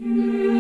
You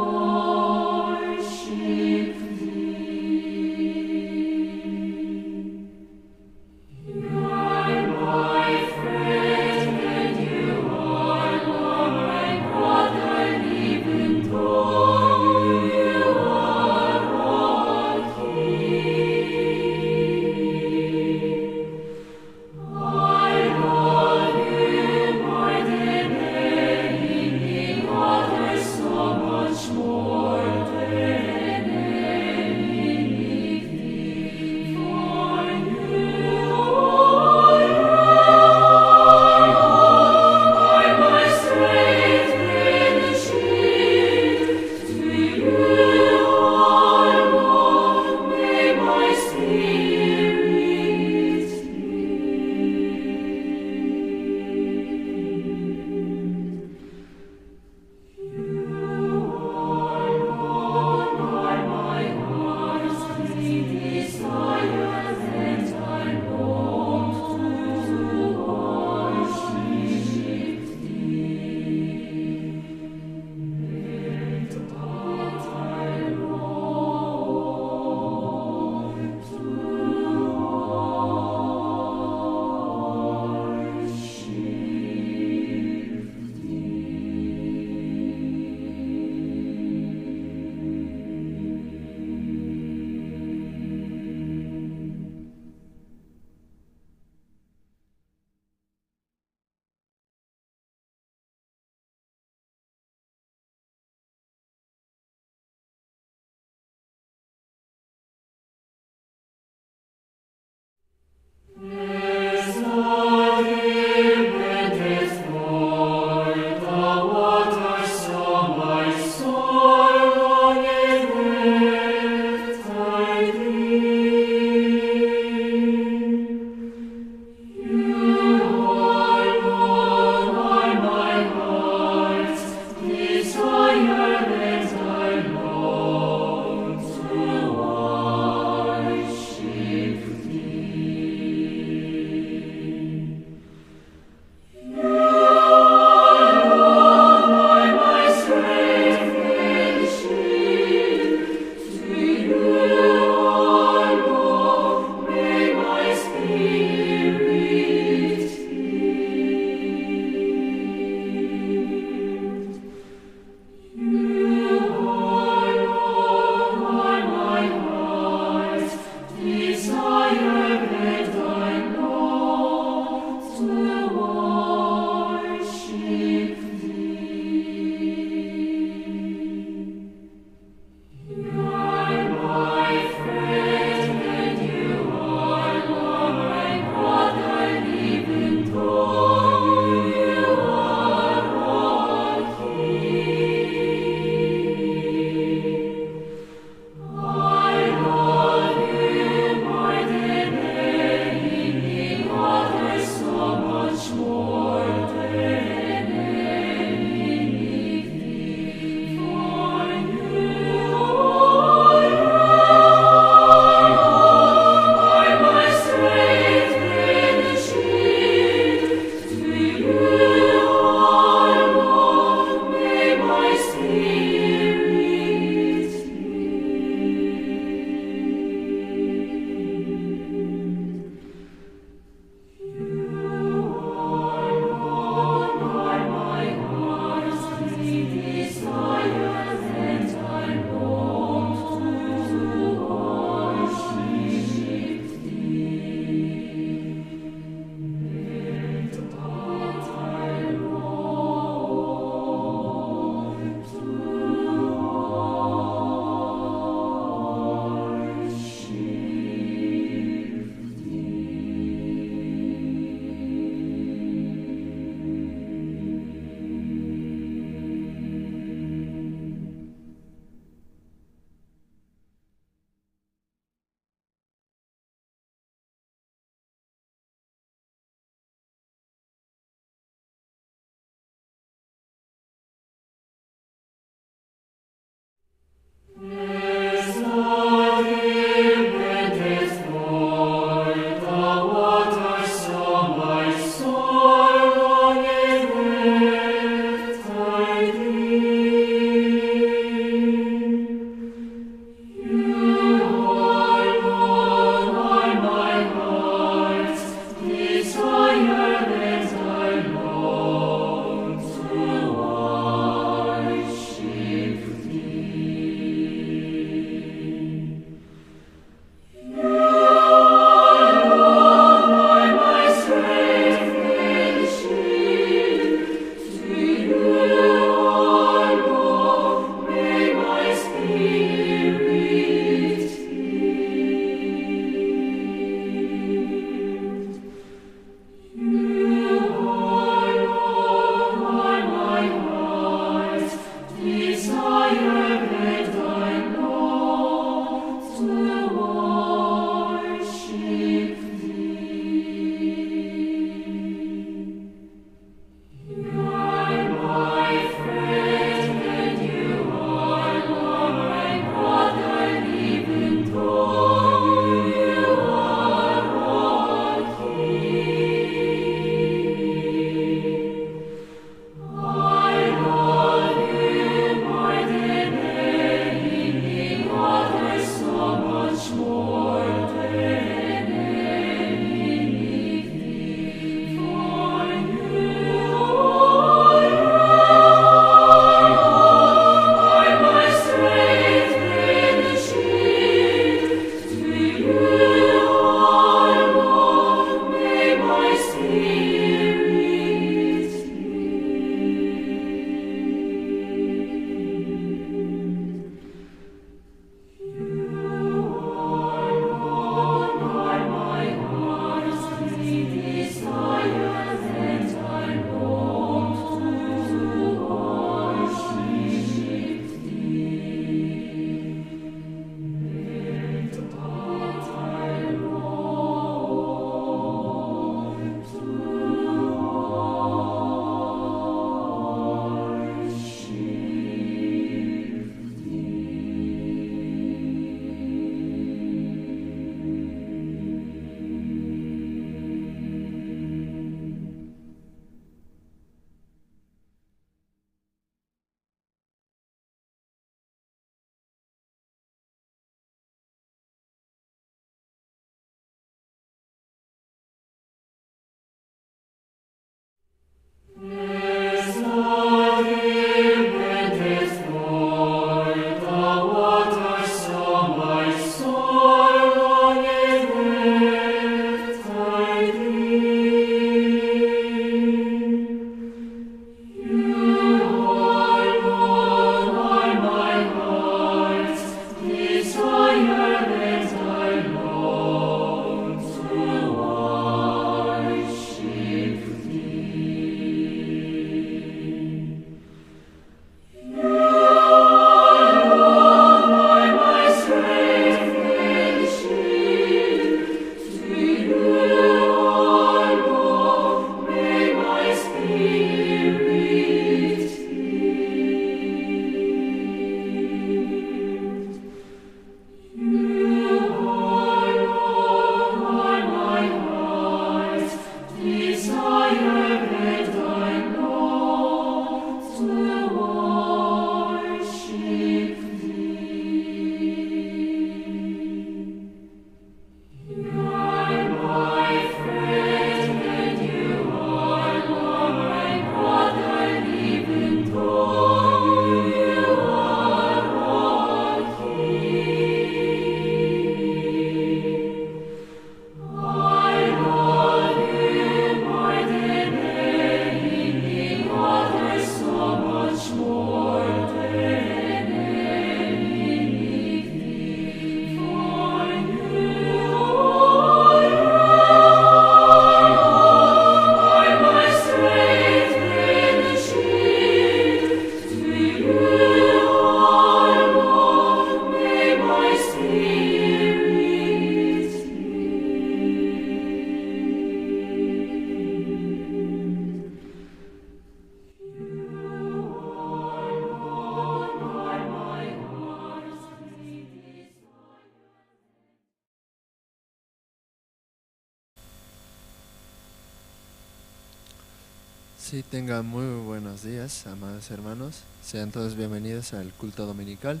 Sí, tengan muy buenos días, amados hermanos. Sean todos bienvenidos al culto dominical.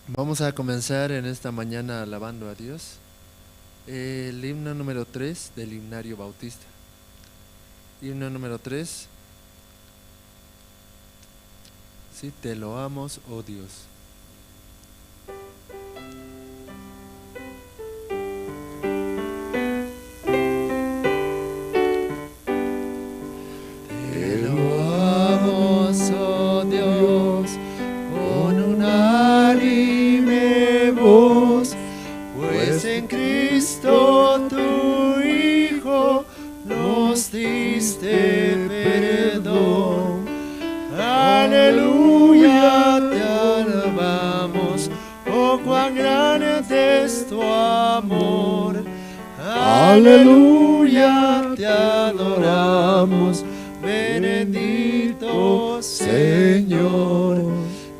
Vamos a comenzar en esta mañana alabando a Dios. El himno número 3 del himnario bautista. Himno número 3. Sí, te loamos, oh Dios. Te loamos, oh Dios, con unánime voz, pues en Cristo tu Hijo nos diste perdón. Aleluya, te alabamos, oh cuán grande es tu amor. Aleluya, te adoramos, bendito Señor.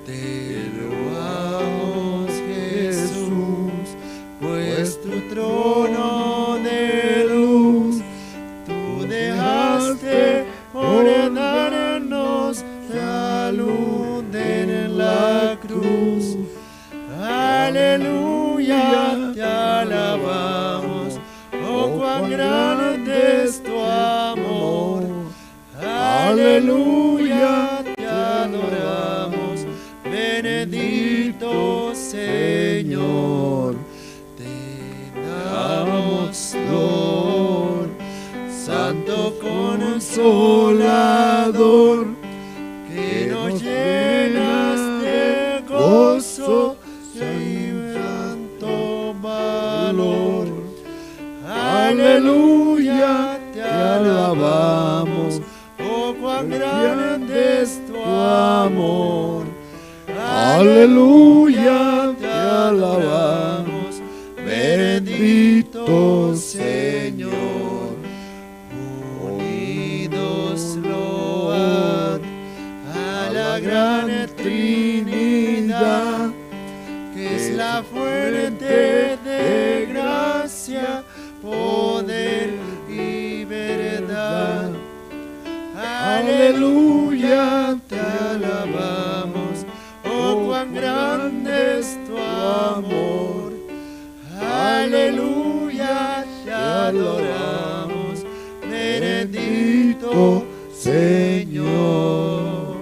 Te loamos, Jesús, pues tu trono de luz tú dejaste ordenarnos la luz en la cruz. Aleluya, te alabamos, oh cuán grande es tu amor. Aleluya, te adoramos, bendito Señor. Te damos Lord, Santo Consolador, que nos llenas de gozo y tanto valor. Aleluya, te alabamos, oh cuán grande es tu amor. Aleluya, te alabamos, bendito Señor. Unidos load a la gran Trinidad, que es la fuente de gracia, poder y verdad. Aleluya, te alabamos, oh cuán grande es tu amor. Aleluya, te adoramos, bendito Señor.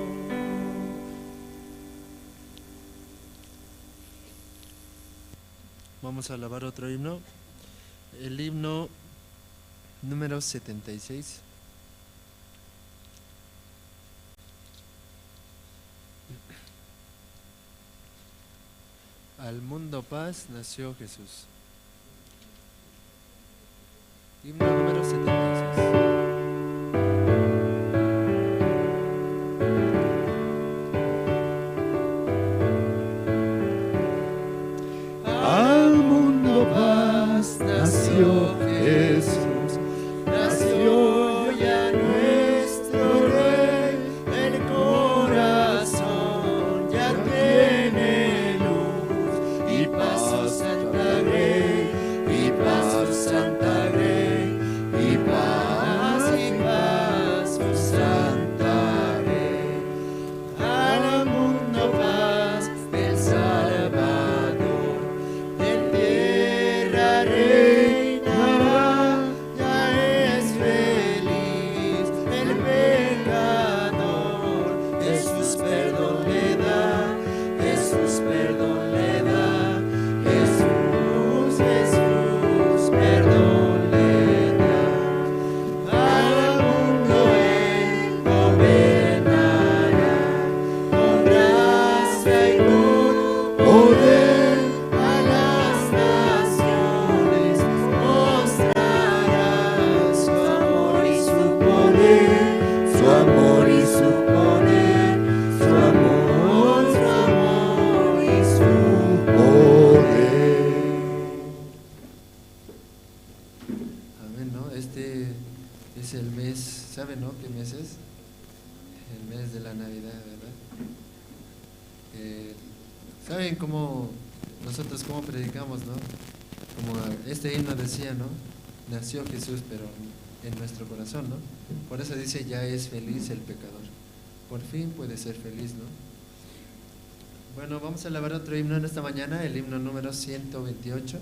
Vamos a alabar otro himno, el himno número 76. Al mundo paz nació Jesús. Himno número 76. Al mundo paz nació Jesús, nació ya nuestro Rey, el corazón ya tiene luz, y paz su Santa Grey, y paz su Santa Grey, y paz su Santa Grey. Al mundo paz del Salvador, en tierra reinará, ya es feliz el pecador. Jesús perdón le da, Jesús perdón le da, Jesús, Jesús perdón le da. Al mundo él gobernará, con gracia y con poder, a las naciones mostrará su amor y su poder, su amor y su poder, su amor y su poder. Amén, ¿no? Este es el mes, ¿saben, no? ¿Qué mes es? El mes de la Navidad, ¿verdad? ¿Saben cómo nosotros cómo predicamos, no? Como este himno decía, ¿no? Nació Jesús, pero en nuestro corazón, ¿no? Por eso dice, ya es feliz el pecador. Por fin puede ser feliz, ¿no? Bueno, vamos a alabar otro himno en esta mañana, el himno número 128.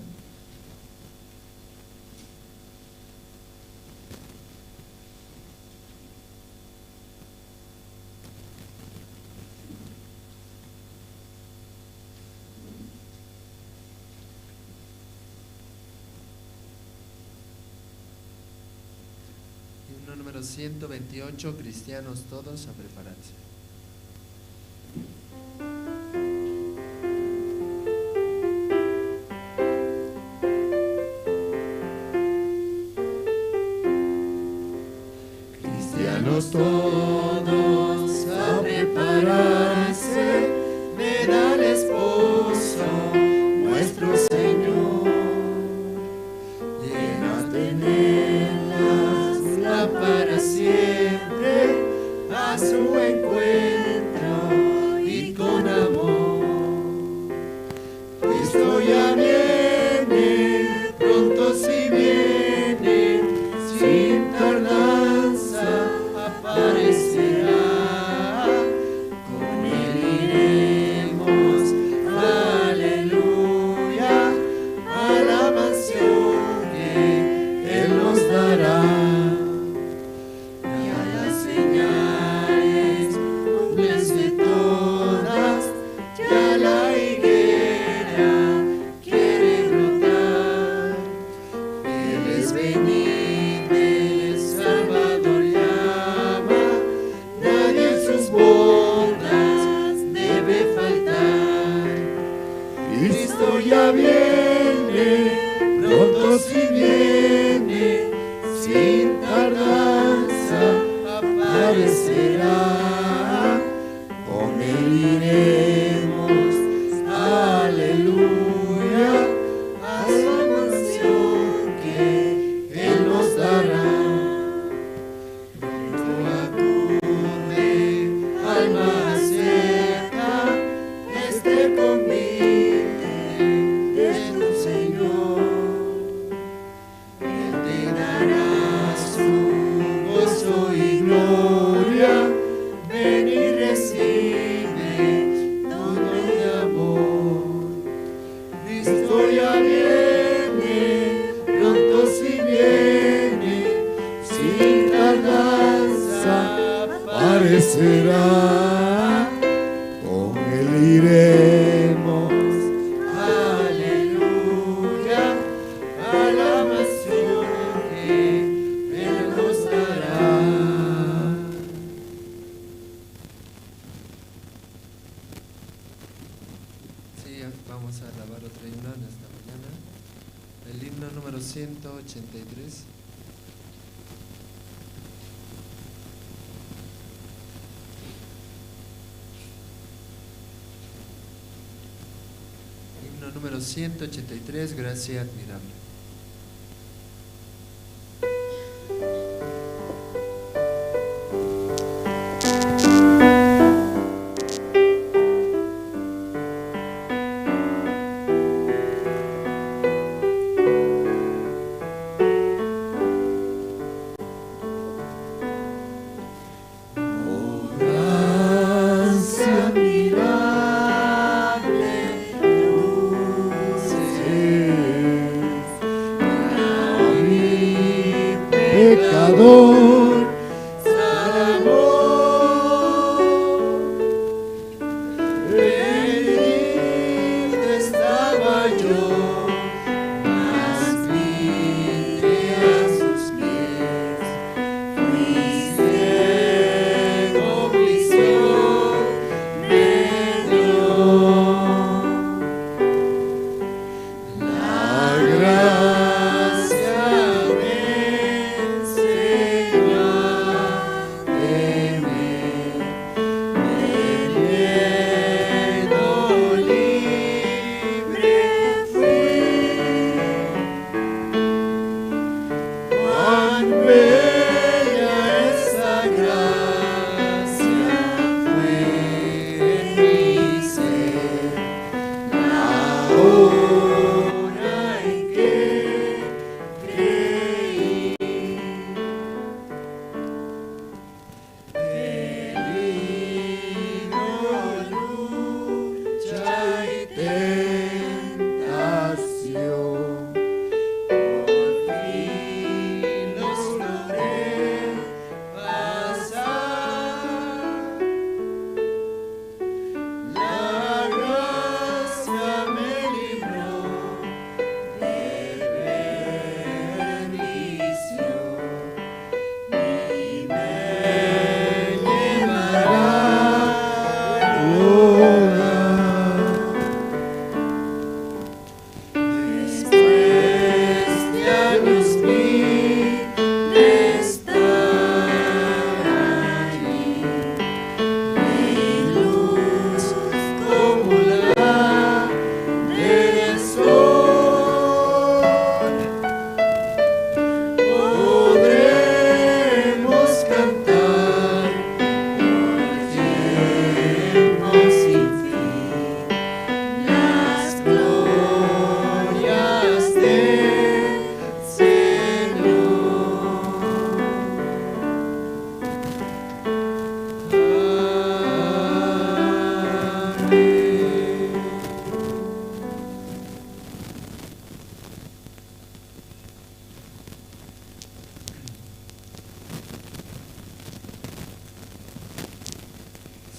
Himno número 128, cristianos todos a prepararse. Cristianos todos a prepararse, ven al esposo, nuestro Señor. Llenas de nenas para siempre a su encuentro y con amor. Cristo ya viene, pronto si viene, sin tardanza aparecerá. Con él iremos, aleluya, a la mansión que él nos dará. Cristo ya viene, pronto si viene, sin tardanza aparecerá. Con él iremos, aleluya, a la mansión que él nos dará. Pronto acude, alma cerca, este convite de tu Señor. Él te dará su gozo y gloria. Ven y recibe don de amor. Cristo ya viene, pronto si viene, sin tardanza aparecerá. Con él iremos, aleluya, a la mansión que él nos dará. Sí, vamos a alabar otro himno en esta mañana, el himno número 183. Himno número 183, gracia admirable. Gracia admirable, dulce, mi pecador, salvó. Perdido estaba yo, mas vine a sus pies. Fui ciego, visión me dio. La gracia del Señor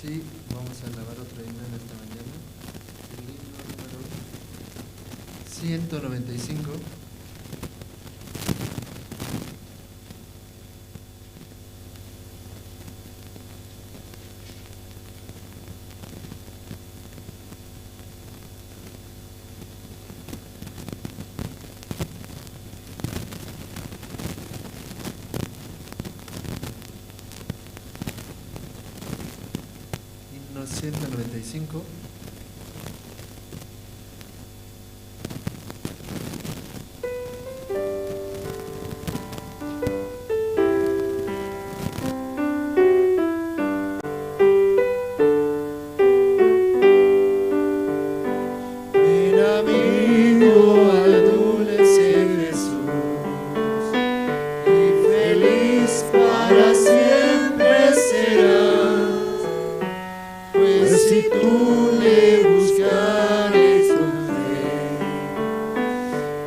Sí, vamos a alabar otro himno en esta mañana. El himno número 195. Himno 195. Ven amigo al dulce Jesús, y feliz para siempre serás, pues si tú le buscares con fe,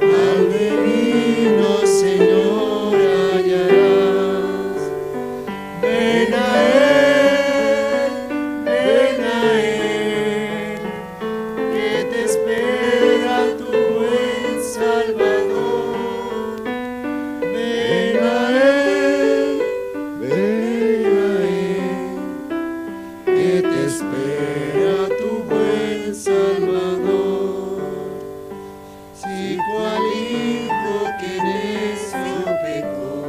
al benigno Señor hallarás. Ven a Él, que te espera tu buen Salvador. Ven a Él, que te espera tu buen Salvador. Si cual hijo que necio pecó,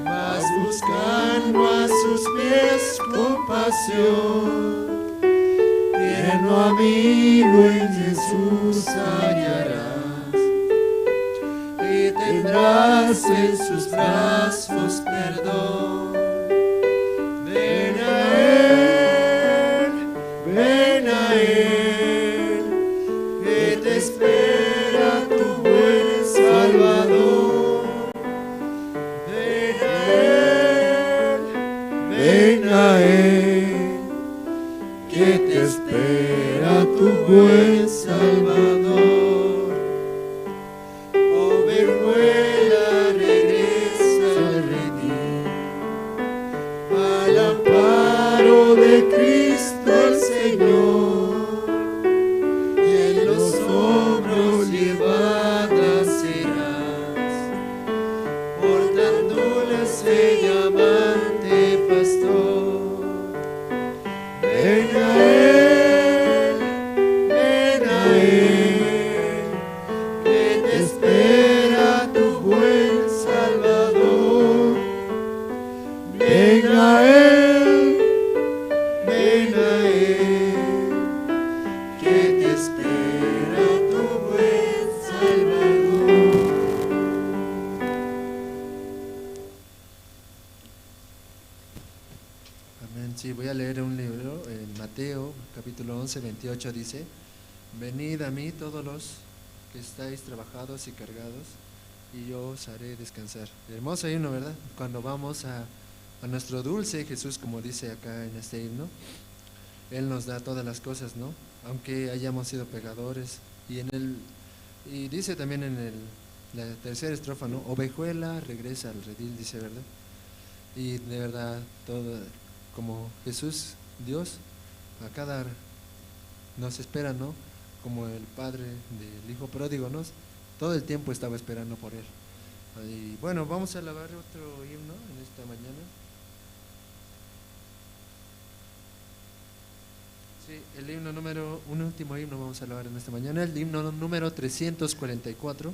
vas buscando a sus pies compasión, tierno amigo en Jesús hallarás, y tendrás en sus brazos perdón. Ven a Él, que te espera tu buen Salvador. Ven a Él, que te espera tu buen Salvador. Ovejuela, regresa al redil, al amparo de Cristo el Señor, y en los hombros llevada serás, por tan dulce y amante pastor. Ven a Él, que te espera tu buen Salvador. Ven a Él, que te espera tu buen Salvador. Amén. Sí, voy a leer un libro en Mateo, capítulo 11, 28, dice: venid a mí todos los que estáis trabajados y cargados, y yo os haré descansar. Hermoso himno, ¿verdad? Cuando vamos a nuestro dulce Jesús, como dice acá en este himno, Él nos da todas las cosas, ¿no? Aunque hayamos sido pecadores. Y dice también en la tercera estrofa, ¿no? Ovejuela, regresa al redil, dice, ¿verdad? Y de verdad, todo, como Jesús, Dios, a cada nos espera, ¿no? Como el padre del hijo pródigo, ¿no? Todo el tiempo estaba esperando por él. Y bueno, vamos a alabar otro himno en esta mañana. Sí, el himno un último himno vamos a alabar en esta mañana, el himno número 344.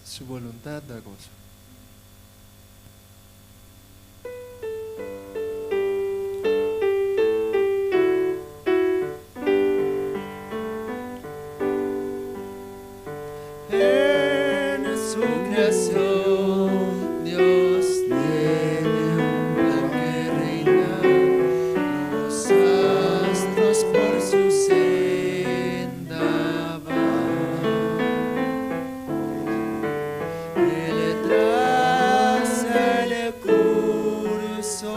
Su voluntad da gozo. En su creación Dios tiene un plan que reina, los astros por su senda van, Él traza el curso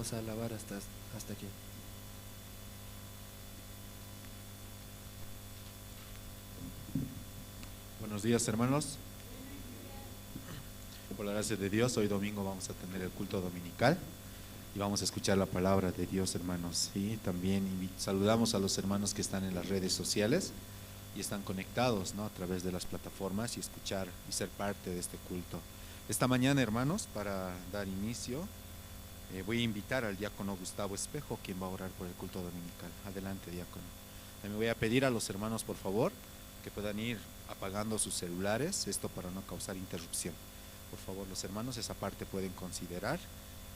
vamos a alabar hasta aquí. Buenos días, hermanos. Por la gracia de Dios, hoy domingo vamos a tener el culto dominical y vamos a escuchar la palabra de Dios, hermanos. Y también saludamos a los hermanos que están en las redes sociales y están conectados, ¿no?, a través de las plataformas, y escuchar y ser parte de este culto. Esta mañana, hermanos, para dar inicio, voy a invitar al diácono Gustavo Espejo, quien va a orar por el culto dominical. Adelante, diácono. También voy a pedir a los hermanos, por favor, que puedan ir apagando sus celulares, esto para no causar interrupción. Por favor, los hermanos, esa parte pueden considerar.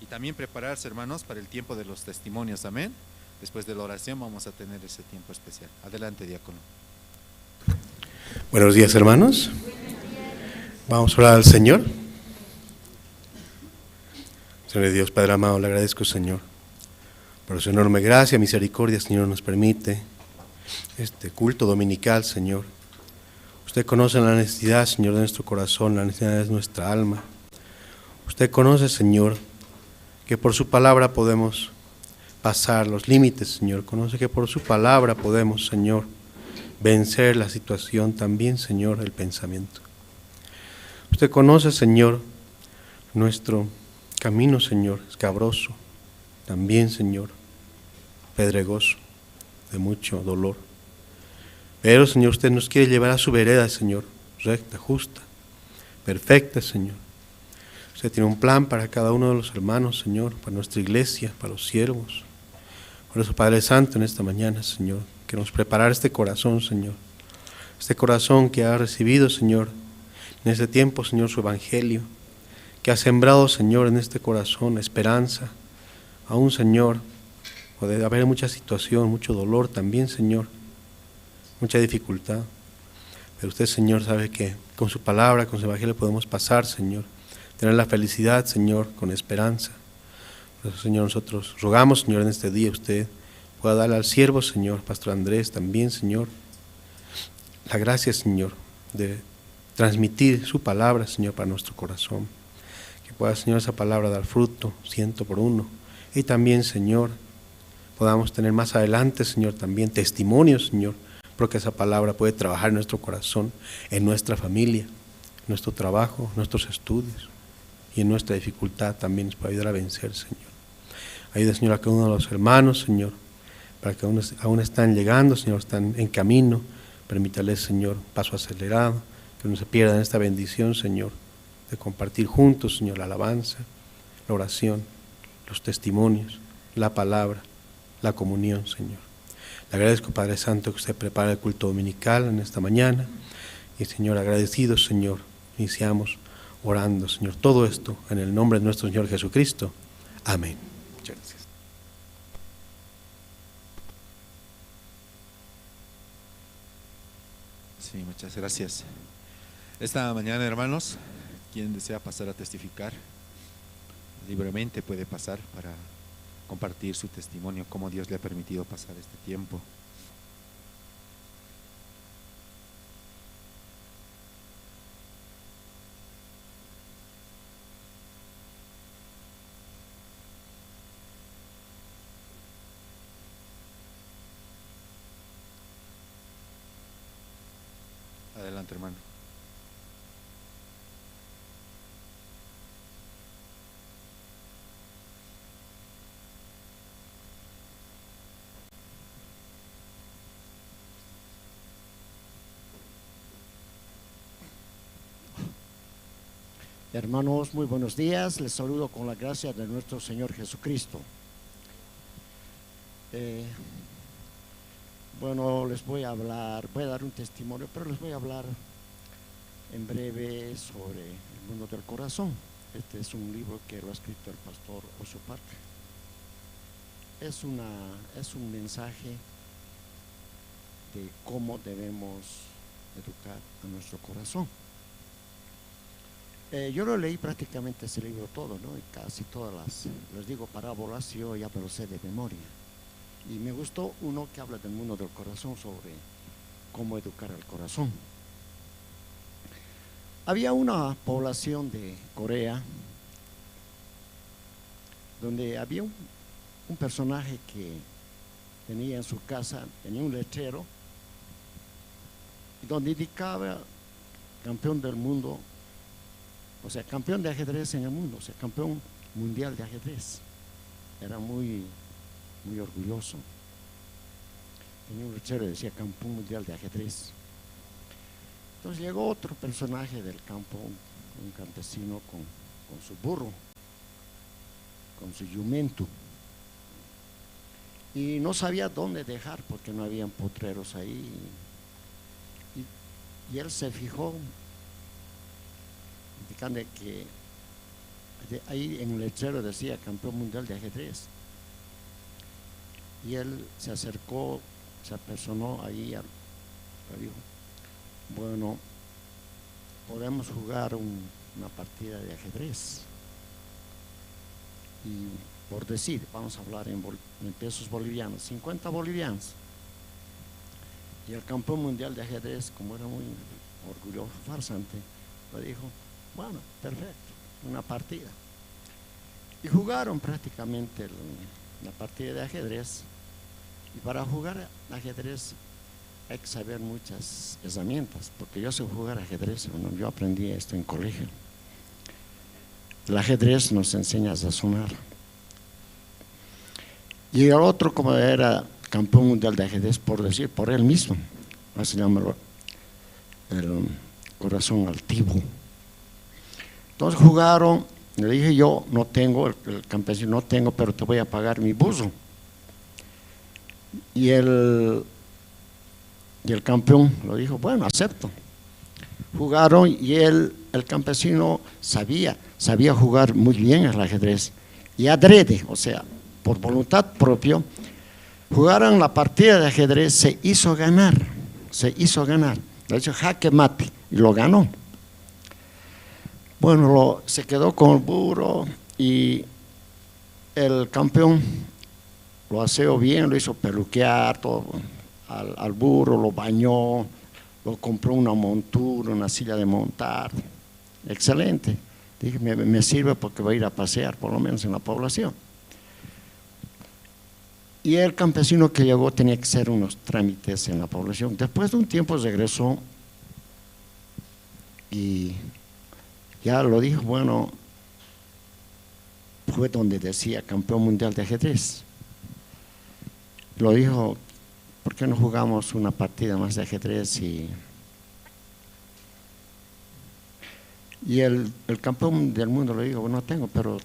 Y también prepararse, hermanos, para el tiempo de los testimonios, amén. Después de la oración vamos a tener ese tiempo especial. Adelante, diácono. Buenos días, hermanos. Vamos a orar al Señor. Señor Dios, Padre amado, le agradezco, Señor, por su enorme gracia, misericordia, Señor, nos permite este culto dominical, Señor. Usted conoce la necesidad, Señor, de nuestro corazón, la necesidad de nuestra alma. Usted conoce, Señor, que por su palabra podemos pasar los límites, Señor. Conoce que por su palabra podemos, Señor, vencer la situación, también, Señor, el pensamiento. Usted conoce, Señor, nuestro camino, Señor, escabroso, también, Señor, pedregoso, de mucho dolor. Pero, Señor, usted nos quiere llevar a su vereda, Señor, recta, justa, perfecta, Señor. Usted tiene un plan para cada uno de los hermanos, Señor, para nuestra iglesia, para los siervos. Por eso, Padre Santo, en esta mañana, Señor, queremos preparar este corazón, Señor. Este corazón que ha recibido, Señor, en este tiempo, Señor, su evangelio, que ha sembrado, Señor, en este corazón esperanza. Aún, Señor, puede haber mucha situación, mucho dolor también, Señor, mucha dificultad. Pero usted, Señor, sabe que con su palabra, con su evangelio podemos pasar, Señor, tener la felicidad, Señor, con esperanza. Por eso, Señor, nosotros rogamos, Señor, en este día usted pueda darle al siervo, Señor, Pastor Andrés, también, Señor, la gracia, Señor, de transmitir su palabra, Señor, para nuestro corazón. Que pueda, Señor, esa palabra dar fruto, 100 por 1. Y también, Señor, podamos tener más adelante, Señor, también testimonios, Señor, porque esa palabra puede trabajar en nuestro corazón, en nuestra familia, en nuestro trabajo, en nuestros estudios y en nuestra dificultad también nos puede ayudar a vencer, Señor. Ayuda, Señor, a cada uno de los hermanos, Señor, para que aún están llegando, Señor, están en camino. Permítales, Señor, paso acelerado, que no se pierdan esta bendición, Señor, de compartir juntos, Señor, la alabanza, la oración, los testimonios, la palabra, la comunión, Señor. Le agradezco, Padre Santo, que usted prepare el culto dominical en esta mañana. Y, Señor, agradecidos, Señor, iniciamos orando, Señor, todo esto en el nombre de nuestro Señor Jesucristo. Amén. Muchas gracias. Sí, muchas gracias. Esta mañana, hermanos, quien desea pasar a testificar, libremente puede pasar para compartir su testimonio, cómo Dios le ha permitido pasar este tiempo. Adelante, hermano. Hermanos, muy buenos días. Les saludo con la gracia de nuestro Señor Jesucristo. Bueno, les voy a dar un testimonio, pero les voy a hablar en breve sobre el mundo del corazón. Este es un libro que lo ha escrito el pastor Osho Parker. Es un mensaje de cómo debemos educar a nuestro corazón. Yo lo leí prácticamente ese libro todo, ¿no? Y casi todas les digo parábolas, yo ya me lo sé de memoria. Y me gustó uno que habla del mundo del corazón, sobre cómo educar al corazón. Había una población de Corea donde había un personaje que tenía en su casa, tenía un letrero donde indicaba campeón del mundo, o sea, campeón de ajedrez en el mundo, o sea, campeón mundial de ajedrez. Era muy orgulloso. Tenía un letrero que decía campeón mundial de ajedrez. Entonces llegó otro personaje del campo, un campesino con su burro, con su jumento, y no sabía dónde dejar porque no habían potreros ahí. Y él se fijó, indicando que ahí en el letrero decía campeón mundial de ajedrez. Y él se acercó, se apersonó ahí, le dijo: bueno, podemos jugar una partida de ajedrez. Y por decir, vamos a hablar en pesos bolivianos, 50 bolivianos. Y el campeón mundial de ajedrez, como era muy orgulloso, farsante, le dijo: bueno, perfecto, una partida. Y jugaron prácticamente la partida de ajedrez. Y para jugar ajedrez hay que saber muchas herramientas, porque yo sé jugar ajedrez, bueno, yo aprendí esto en colegio. El ajedrez nos enseña a razonar. Y el otro, como era campeón mundial de ajedrez, por decir, por él mismo, se llama el corazón altivo. Entonces jugaron, le dije: yo no tengo, el campesino, no tengo, pero te voy a pagar mi buzo. Y el campeón lo dijo: bueno, acepto. Jugaron y el campesino sabía jugar muy bien al ajedrez, y adrede, o sea, por voluntad propia, jugaron la partida de ajedrez, se hizo ganar, le hizo jaque mate y lo ganó. Bueno, se quedó con el burro y el campeón lo aseó bien, lo hizo peluquear todo, al burro, lo bañó, lo compró una montura, una silla de montar. Excelente. Dije: me sirve porque voy a ir a pasear, por lo menos en la población. Y el campesino que llegó tenía que hacer unos trámites en la población. Después de un tiempo regresó y ya lo dijo: bueno, fue donde decía campeón mundial de ajedrez. Lo dijo: ¿por qué no jugamos una partida más de ajedrez? Y el campeón del mundo le dijo: no tengo, pero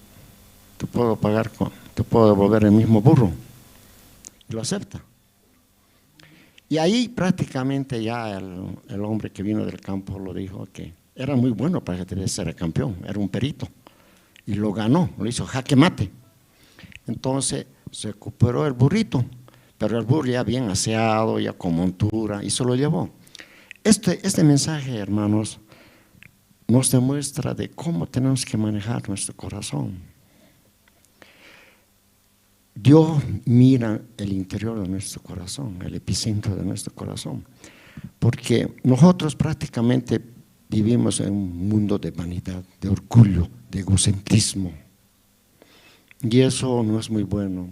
te puedo pagar, te puedo devolver el mismo burro. Y lo acepta. Y ahí prácticamente ya el hombre que vino del campo lo dijo que era muy bueno para ajedrez, era campeón, era un perito. Y lo ganó, lo hizo jaque mate. Entonces se recuperó el burrito, pero el burro ya bien aseado, ya con montura, y se lo llevó. Este mensaje, hermanos, nos demuestra de cómo tenemos que manejar nuestro corazón. Dios mira el interior de nuestro corazón, el epicentro de nuestro corazón, porque nosotros prácticamente vivimos en un mundo de vanidad, de orgullo, de egocentrismo, y eso no es muy bueno.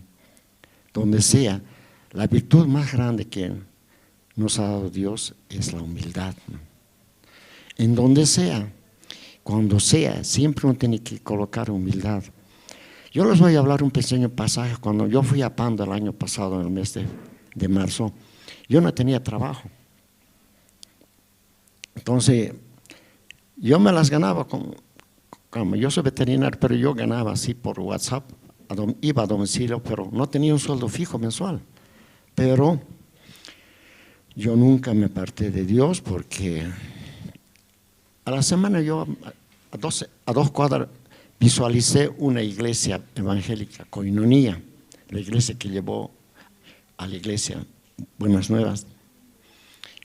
Donde sea, la virtud más grande que nos ha dado Dios es la humildad. En donde sea, cuando sea, siempre uno tiene que colocar humildad. Yo les voy a hablar un pequeño pasaje. Cuando yo fui a Pando el año pasado, en el mes de marzo, yo no tenía trabajo. Entonces, yo me las ganaba, como yo soy veterinario, pero yo ganaba así por WhatsApp, iba a domicilio, pero no tenía un sueldo fijo mensual. Pero yo nunca me aparté de Dios, porque a la semana yo a dos cuadras visualicé una iglesia evangélica, Koinonía, la iglesia que llevó a la iglesia Buenas Nuevas.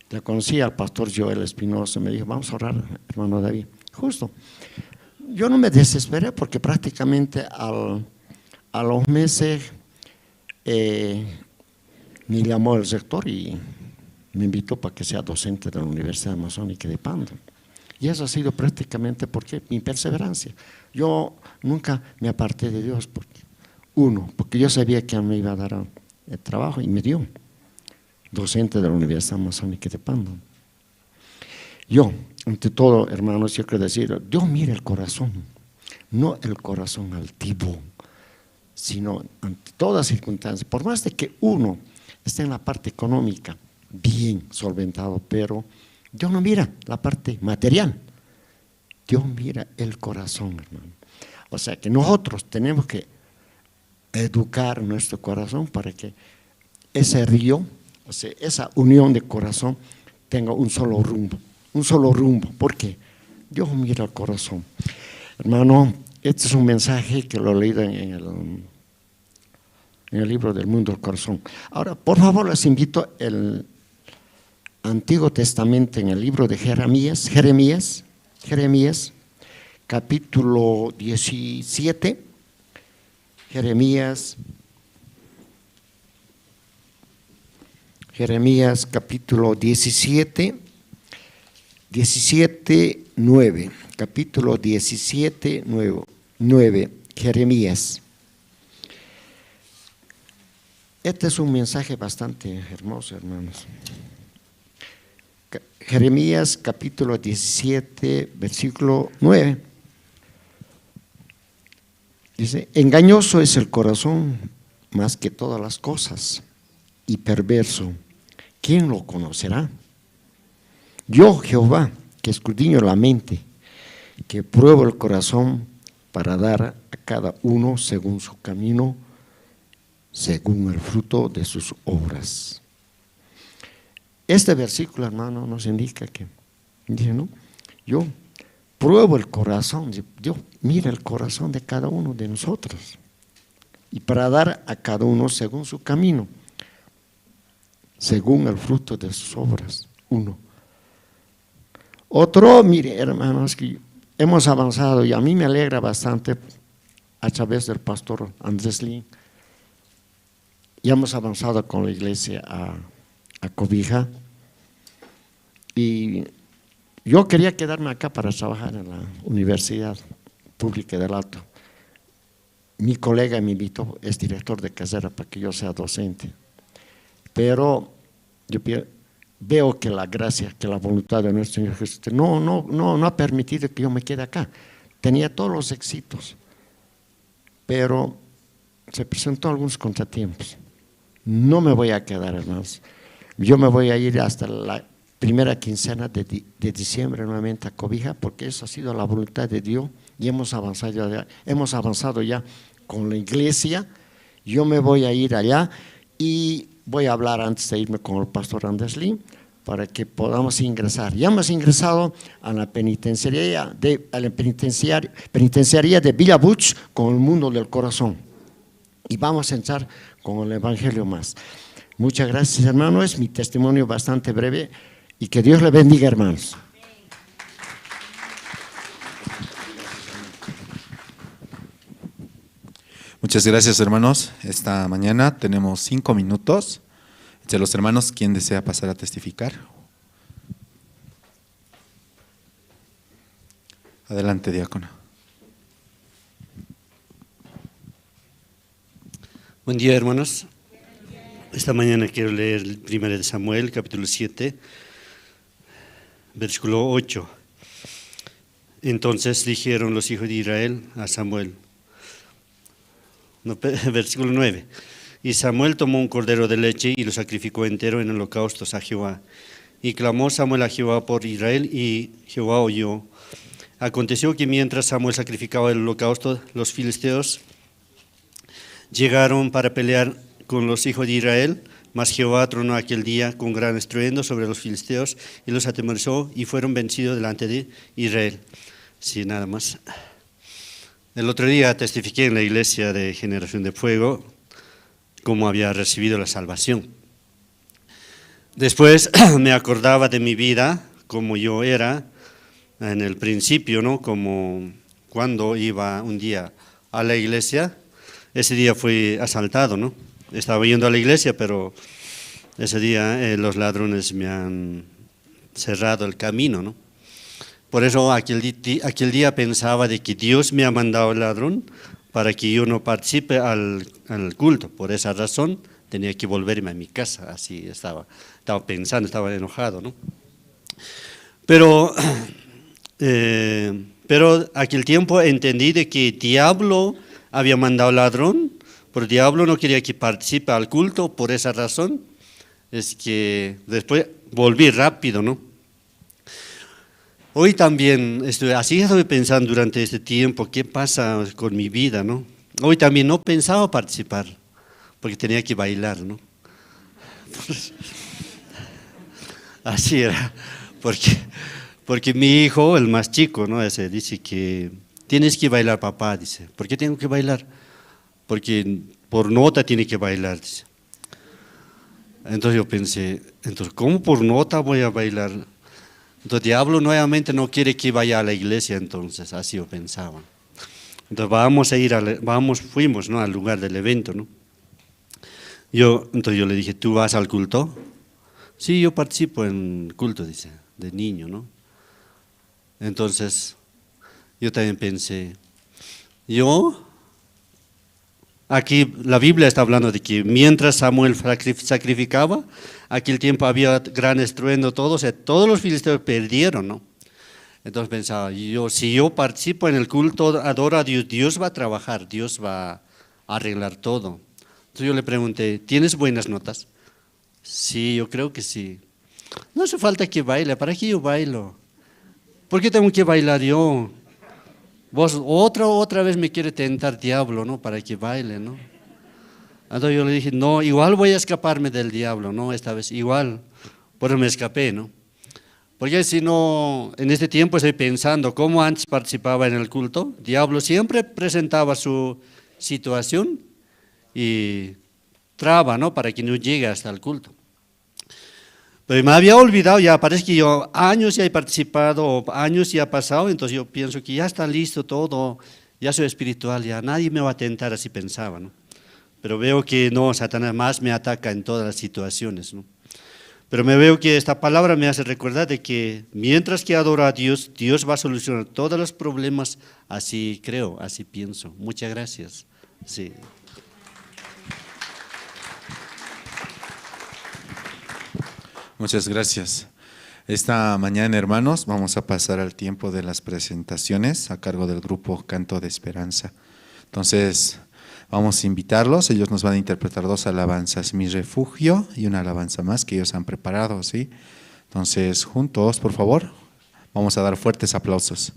Le conocí al pastor Joel Espinosa, me dijo: vamos a orar, hermano David. Justo. Yo no me desesperé, porque prácticamente a los meses me llamó el rector y me invitó para que sea docente de la Universidad Amazónica de Pando. Y eso ha sido prácticamente porque mi perseverancia. Yo nunca me aparté de Dios, porque 1, porque yo sabía que me iba a dar el trabajo y me dio, docente de la Universidad Amazónica de Pando. Yo, ante todo, hermanos, yo quiero decir, Dios mira el corazón, no el corazón altivo, sino ante todas circunstancias, por más de que uno esté en la parte económica bien solventado, pero Dios no mira la parte material, Dios mira el corazón, hermano. O sea que nosotros tenemos que educar nuestro corazón para que ese río, o sea, esa unión de corazón tenga un solo rumbo, porque Dios mira el corazón. Hermano, este es un mensaje que lo he leído en el libro del mundo del corazón. Ahora, por favor, les invito el Antiguo Testamento en el libro de Jeremías, capítulo 17, Jeremías capítulo 17, 9, capítulo 17, 9, Jeremías. Este es un mensaje bastante hermoso, hermanos. Jeremías capítulo 17, versículo 9. Dice, engañoso es el corazón más que todas las cosas y perverso, ¿quién lo conocerá? Yo, Jehová, que escudriño la mente, que pruebo el corazón para dar a cada uno según su camino, según el fruto de sus obras. Este versículo, hermano, nos indica que, dice, ¿no? Yo pruebo el corazón, Dios mira el corazón de cada uno de nosotros, y para dar a cada uno según su camino, según el fruto de sus obras. 1. Otro, mire, hermanos, que hemos avanzado y a mí me alegra bastante a través del pastor Andrés Lee. Ya hemos avanzado con la iglesia a Cobija y yo quería quedarme acá para trabajar en la Universidad Pública del Alto. Mi colega me invitó, es director de carrera, para que yo sea docente, pero yo veo que la gracia, que la voluntad de nuestro Señor Jesucristo no ha permitido que yo me quede acá. Tenía todos los éxitos, pero se presentó algunos contratiempos. No me voy a quedar, hermanos. Yo me voy a ir hasta la primera quincena de diciembre nuevamente a Cobija, porque eso ha sido la voluntad de Dios y hemos avanzado ya con la iglesia. Yo me voy a ir allá y voy a hablar antes de irme con el pastor Andrés Lee para que podamos ingresar. Ya hemos ingresado a la penitenciaría de Villa Buch con el mundo del corazón y vamos a entrar con el evangelio más. Muchas gracias, hermano. Es mi testimonio bastante breve y que Dios le bendiga, hermanos. Muchas gracias, hermanos. Esta mañana tenemos 5 minutos. Entre los hermanos, ¿quién desea pasar a testificar? Adelante, diácono. Buen día, hermanos. Esta mañana quiero leer el 1 de Samuel, capítulo 7, versículo 8. Entonces dijeron los hijos de Israel a Samuel, versículo 9, y Samuel tomó un cordero de leche y lo sacrificó entero en holocaustos a Jehová. Y clamó Samuel a Jehová por Israel, y Jehová oyó. Aconteció que mientras Samuel sacrificaba el holocausto, los filisteos llegaron para pelear con los hijos de Israel, mas Jehová tronó aquel día con gran estruendo sobre los filisteos y los atemorizó y fueron vencidos delante de Israel. Sí, nada más. El otro día testifiqué en la iglesia de Generación de Fuego cómo había recibido la salvación. Después me acordaba de mi vida, como yo era en el principio, ¿no? Como cuando iba un día a la iglesia, ese día fui asaltado, ¿no? Estaba yendo a la iglesia, pero ese día los ladrones me han cerrado el camino, ¿no? Por eso aquel día pensaba de que Dios me ha mandado al ladrón para que yo no participe al culto. Por esa razón tenía que volverme a mi casa, así estaba pensando, estaba enojado, ¿no? Pero aquel tiempo entendí de que el diablo había mandado ladrón, pero el diablo no quería que participe al culto. Por esa razón es que después volví rápido, ¿no? Hoy también estoy pensando durante este tiempo, ¿qué pasa con mi vida, no? Hoy también no pensaba participar, porque tenía que bailar, ¿no? Así era, porque mi hijo, el más chico, ¿no? Ese dice que tienes que bailar, papá, dice. ¿Por qué tengo que bailar? Porque por nota tiene que bailar, dice. Entonces yo pensé, entonces, ¿cómo por nota voy a bailar? Entonces, el diablo nuevamente no quiere que vaya a la iglesia, entonces, así yo pensaba. Entonces, fuimos, ¿no? Al lugar del evento, ¿no? Entonces yo le dije, ¿tú vas al culto? Sí, yo participo en culto, dice, de niño, ¿no? Entonces, yo también pensé, aquí la Biblia está hablando de que mientras Samuel sacrificaba, aquel tiempo había gran estruendo, todos los filisteos perdieron, ¿no? Entonces pensaba, si yo participo en el culto, adoro a Dios, Dios va a trabajar, Dios va a arreglar todo. Entonces yo le pregunté, ¿tienes buenas notas? Sí, yo creo que sí. No hace falta que baile, ¿para qué yo bailo? ¿Por qué tengo que bailar yo? Vos otra vez me quiere tentar diablo, ¿no? Para que baile, ¿no? Entonces yo le dije, no, igual voy a escaparme del diablo, ¿no? Esta vez, igual, por eso me escapé, ¿no? Porque si no, en este tiempo estoy pensando, cómo antes participaba en el culto, diablo siempre presentaba su situación y traba, ¿no? Para que no llegue hasta el culto. Pero me había olvidado, ya parece que yo años ya he participado, años ya ha pasado, entonces yo pienso que ya está listo todo, ya soy espiritual, ya nadie me va a tentar, así pensaba, ¿no? Pero veo que no, Satanás más me ataca en todas las situaciones, ¿no? Pero me veo que esta palabra me hace recordar de que mientras que adoro a Dios, Dios va a solucionar todos los problemas, así creo, así pienso. Muchas gracias. Sí. Muchas gracias. Esta mañana, hermanos, vamos a pasar al tiempo de las presentaciones a cargo del grupo Canto de Esperanza. Entonces, vamos a invitarlos, ellos nos van a interpretar 2 alabanzas, Mi Refugio y una alabanza más que ellos han preparado, ¿sí? Entonces, juntos, por favor, vamos a dar fuertes aplausos.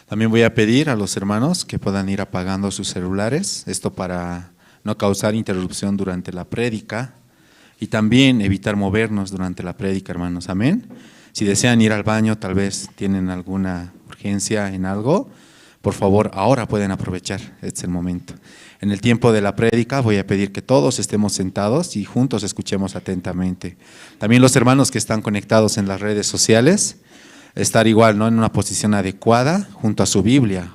También voy a pedir a los hermanos que puedan ir apagando sus celulares, esto para no causar interrupción durante la prédica y también evitar movernos durante la prédica, hermanos, amén. Si desean ir al baño, tal vez tienen alguna urgencia en algo, por favor, ahora pueden aprovechar, este es el momento. En el tiempo de la prédica voy a pedir que todos estemos sentados y juntos escuchemos atentamente. También los hermanos que están conectados en las redes sociales, estar igual, ¿no?, en una posición adecuada junto a su Biblia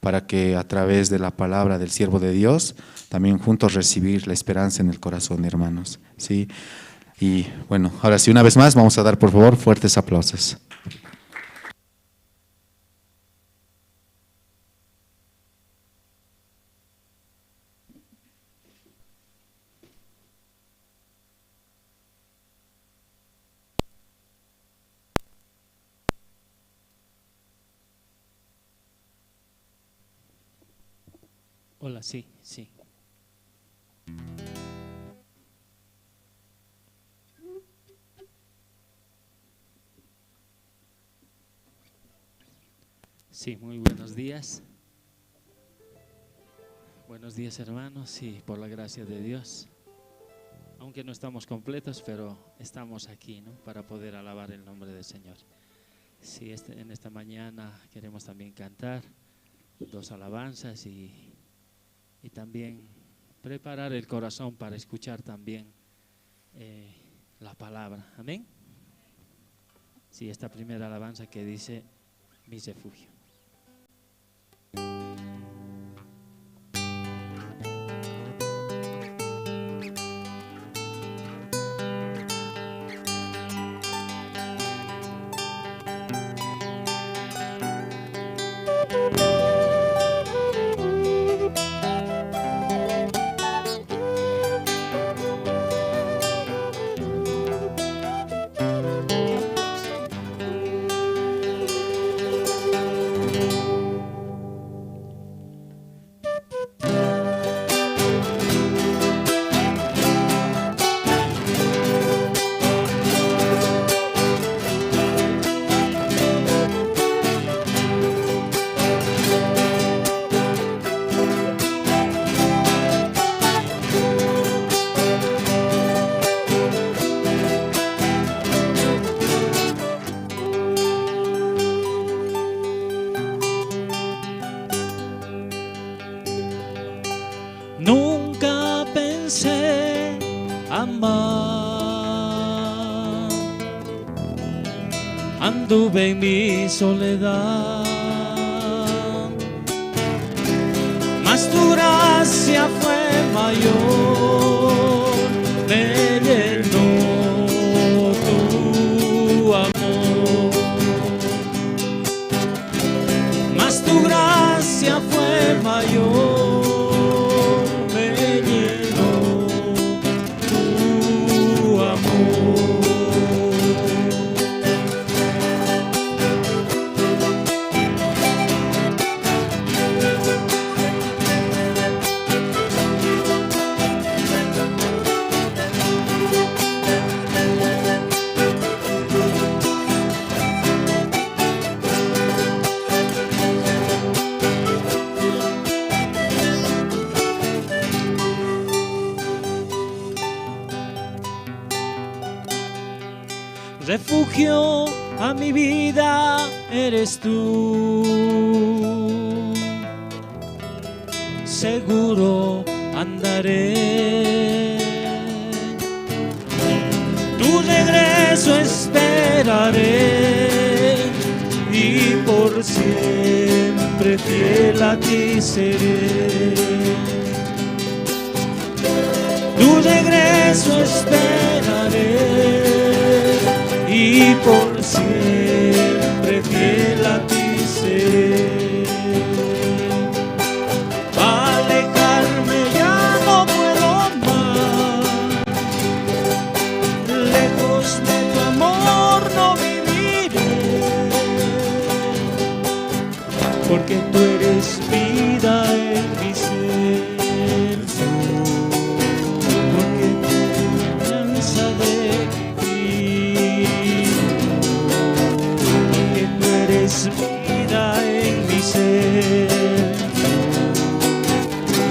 para que a través de la palabra del siervo de Dios también juntos recibir la esperanza en el corazón, hermanos, ¿sí? Y bueno, ahora sí, una vez más vamos a dar por favor fuertes aplausos. Hola, sí, sí. Sí, muy buenos días. Buenos días, hermanos, y por la gracia de Dios, aunque no estamos completos, pero estamos aquí, ¿no?, para poder alabar el nombre del Señor. Sí, en esta mañana queremos también cantar 2 alabanzas y también preparar el corazón para escuchar también la palabra. Amén. Sí, esta primera alabanza que dice Mi Refugio. anduve en mi soledad, mas tu gracia fue mayor, me llenó tu amor, mas tu gracia fue mayor, me llenó tu amor. Refugio a mi vida eres tú, seguro andaré, tu regreso esperaré y por siempre fiel a ti seré. Tu regreso esperaré y por siempre fiel a ti seré. Alejarme ya no puedo más, lejos de tu amor no viviré, porque tú eres vida en mi ser. Vida en mi ser,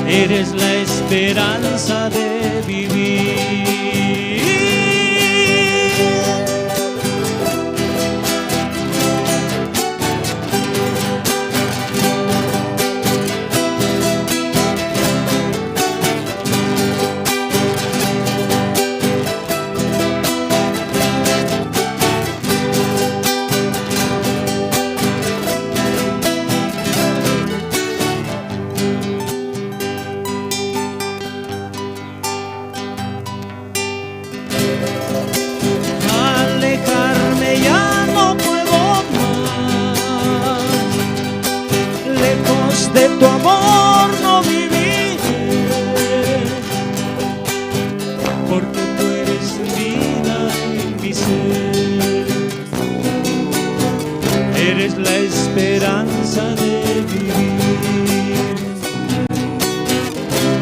eres la esperanza de vivir. De tu amor no viviré, porque tú eres vida en mi ser, eres la esperanza de vivir,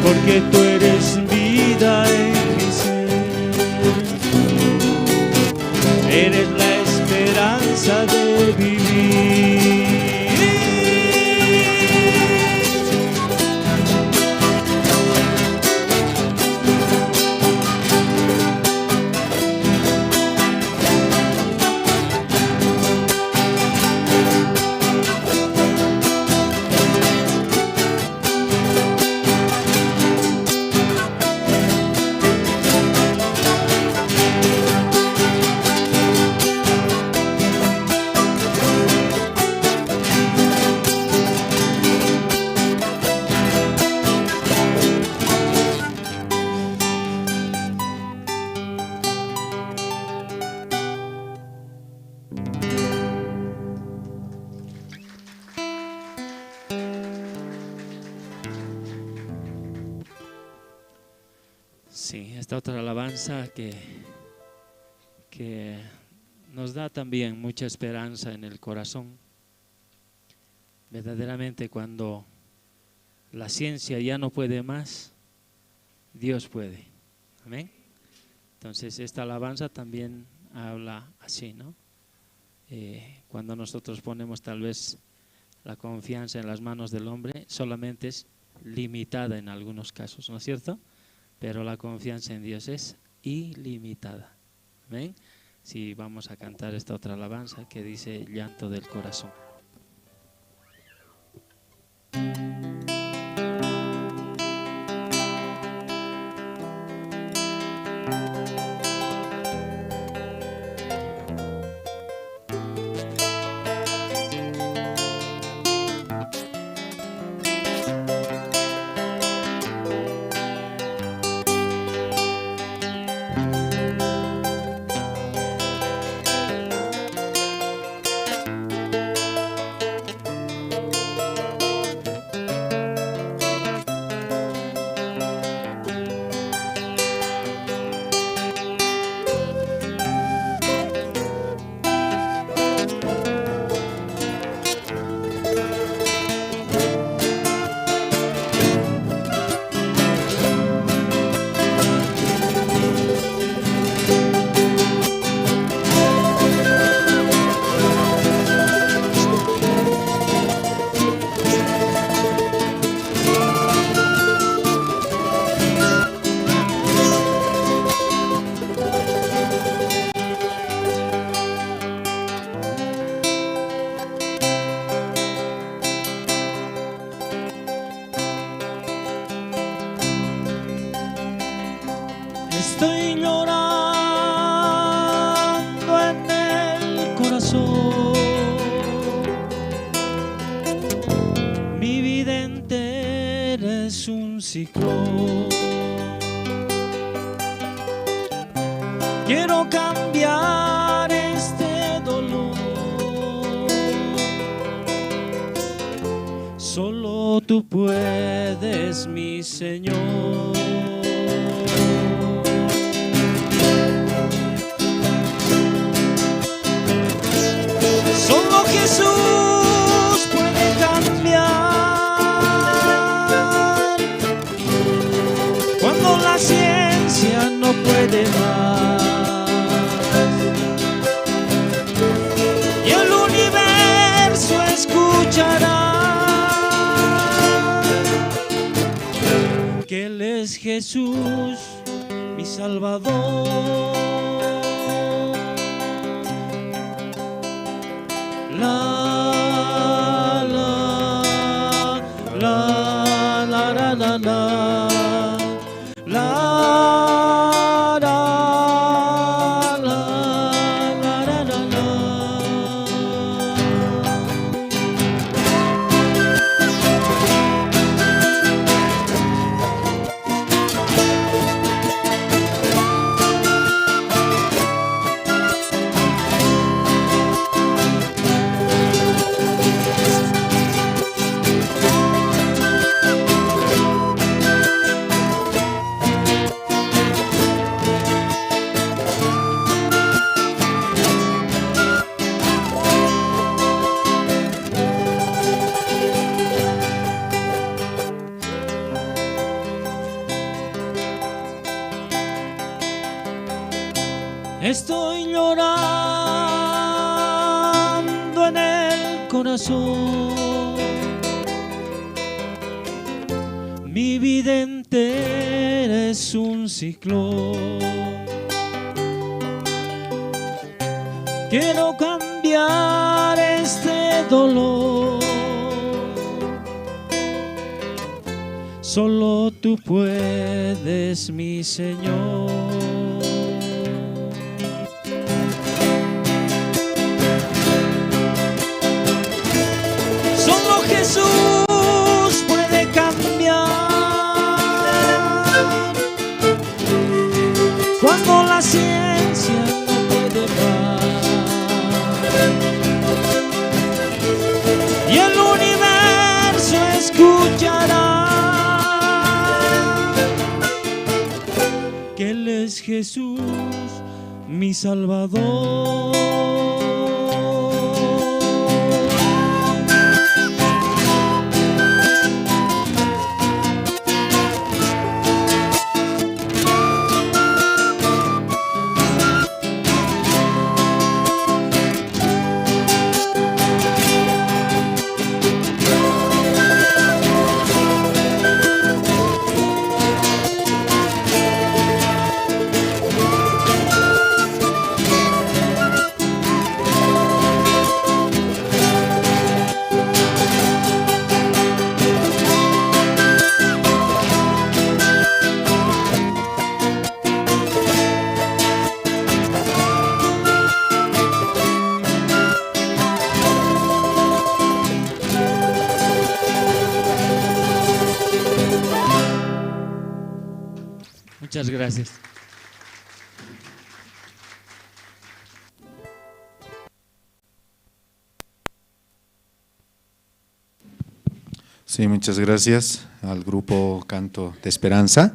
porque tú eres vida en mi ser, eres la esperanza de vivir. Sí, esta otra alabanza que nos da también mucha esperanza en el corazón. Verdaderamente cuando la ciencia ya no puede más, Dios puede. Amén. Entonces esta alabanza también habla así, ¿no? Cuando nosotros ponemos tal vez la confianza en las manos del hombre, solamente es limitada en algunos casos, ¿no es cierto? Pero la confianza en Dios es ilimitada. ¿Amén? Sí, vamos a cantar esta otra alabanza que dice Llanto del Corazón. ciclo. Quiero cambiar este dolor. Solo tú puedes, mi Señor. Solo Jesús puede cambiar cuando la ciencia no puede más y el universo escuchará que Él es Jesús, mi Salvador. La la la la la la la la la la la la. Estoy llorando en el corazón, mi vida entera es un ciclo. Quiero cambiar este dolor. Solo tú puedes, mi Señor. Solo Jesús puede cambiar cuando la ciencia no puede más y el universo escuchará que Él es Jesús, mi Salvador. Muchas gracias. Sí, muchas gracias al grupo Canto de Esperanza.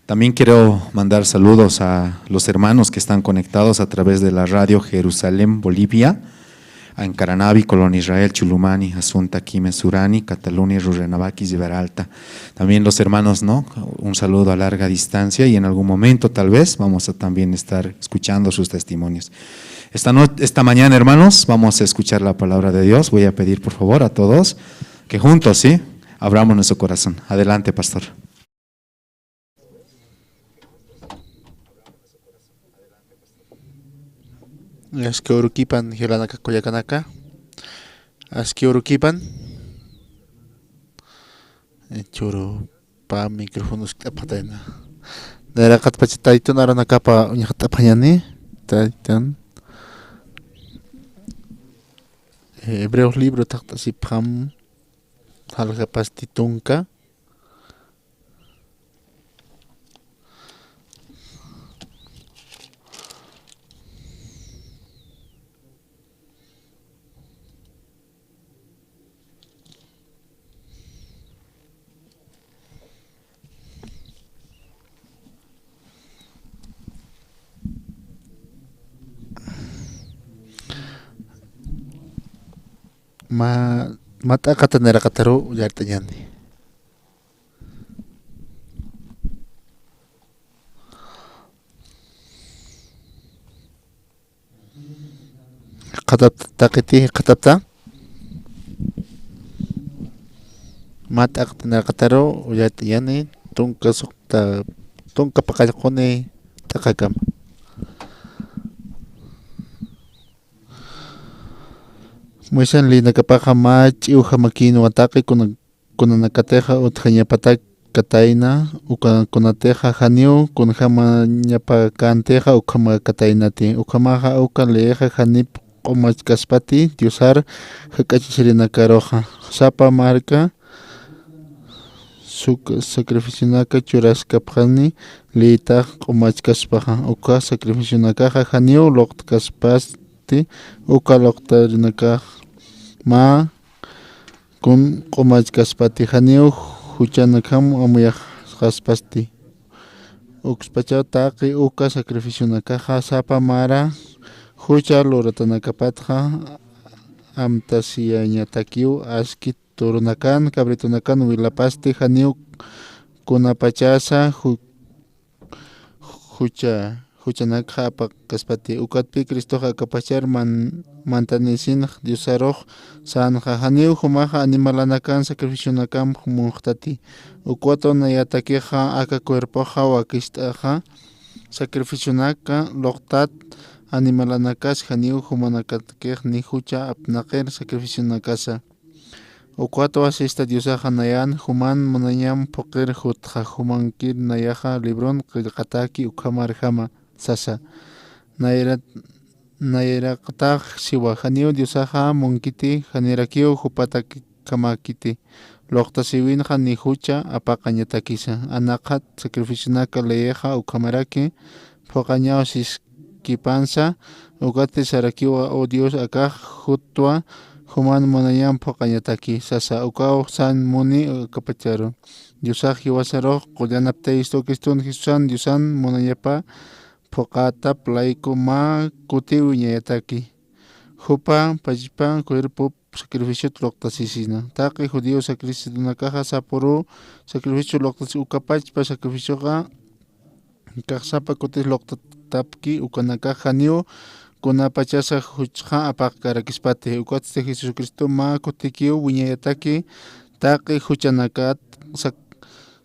También quiero mandar saludos a los hermanos que están conectados a través de la radio Jerusalén, Bolivia, en Caranavi, Colonia Israel, Chulumani, Asunta, Quime, Surani, Cataluña, Rurrenabaquis y Beralta. También los hermanos, ¿no? Un saludo a larga distancia y en algún momento tal vez vamos a también estar escuchando sus testimonios. Esta mañana, hermanos, vamos a escuchar la palabra de Dios. Voy a pedir por favor a todos que juntos, ¿sí?, abramos nuestro corazón. Adelante, pastor. Aski urukipan hilanaka koyakanaka. Aski urukipan. Churu pa micrófonos tapatena. Derakat pachitaiton aranaka pa unyakatapanyani. Taitan. Hebreos libro taktasipam halga pastitunka. mat'aqata niraqataru llaqtañani. Qatapta taqiti qatapta mat'aqata niraqataru llaqtañani tunka suqta tunka paqallquni taqakama. Muishan linakapaqa mach'iw hamakinu ataqi kunanakateqa utqañapata katayna ukakunateqa haniw kunahama ñapa kanteqa ukhama kataynati ukhamaqa uka leeqa hanip q'umach kaspati diosar hak'achishrinakaroqa sapa marka sacrificionaka churaskapqani liitaq q'umach kaspaqa uka sacrificionakaqa haniw luqta kaspasti uka luqtarinakaq ma kun q'umach kaspati haniw huchanakam amuyaq kaspasti ukspachaw taqi uka sacrificionakaqa sapa mara hucha luratanakapatqa amtasiyañatakiw aski turunakan kabritunakan wilapasti haniw kunapachasa huchanakqa apaq kaspati ukatpi Cristoqa akapachar mantanisinaq Diosaruq sanqa haniw humaqa animalanakan sacrificionakan munqtati ukwatuna yatakiqa aka cuerpoqa wakishtaqa sacrificionaka luqtat animalanakas haniw humanakatakej ni hucha apnaqer sacrificionakasa ukwato asista Diosaqa nayan human manañam puqir hutqa humankir nayaqa libron qillqataki ukhamarjama sasa nayraqtaq siwa haniw Diosaqa munkiti hanirakiw hupataki kamakiti luqta siwinqa ni hucha apaqañatakisa anaqat sacrificionaka leyeqa ukhamaraki phuqañawsis kipansa ukati sarakiwa o Dios akaq hutwa human manañam phuqañataki sasa ukaw san muni kapacharu Diosaq hiwasaruq qullanaptay Jesucristun Jesusan Diosan munayapa phuqatap layku ma kutiwiñayataki hupa pachipa cuerpo sacrificio luqtasisina taqi judío sacrificionakaqa sapuru sacrificio luqtas ukapachpa sacrificioqa kaq sapa kutis luqtatapki ukanaka haniw kunapachasa huchqa apaq karakishpati ukatis Jesucristo ma kutikiw wiñayataki taqi huchanakat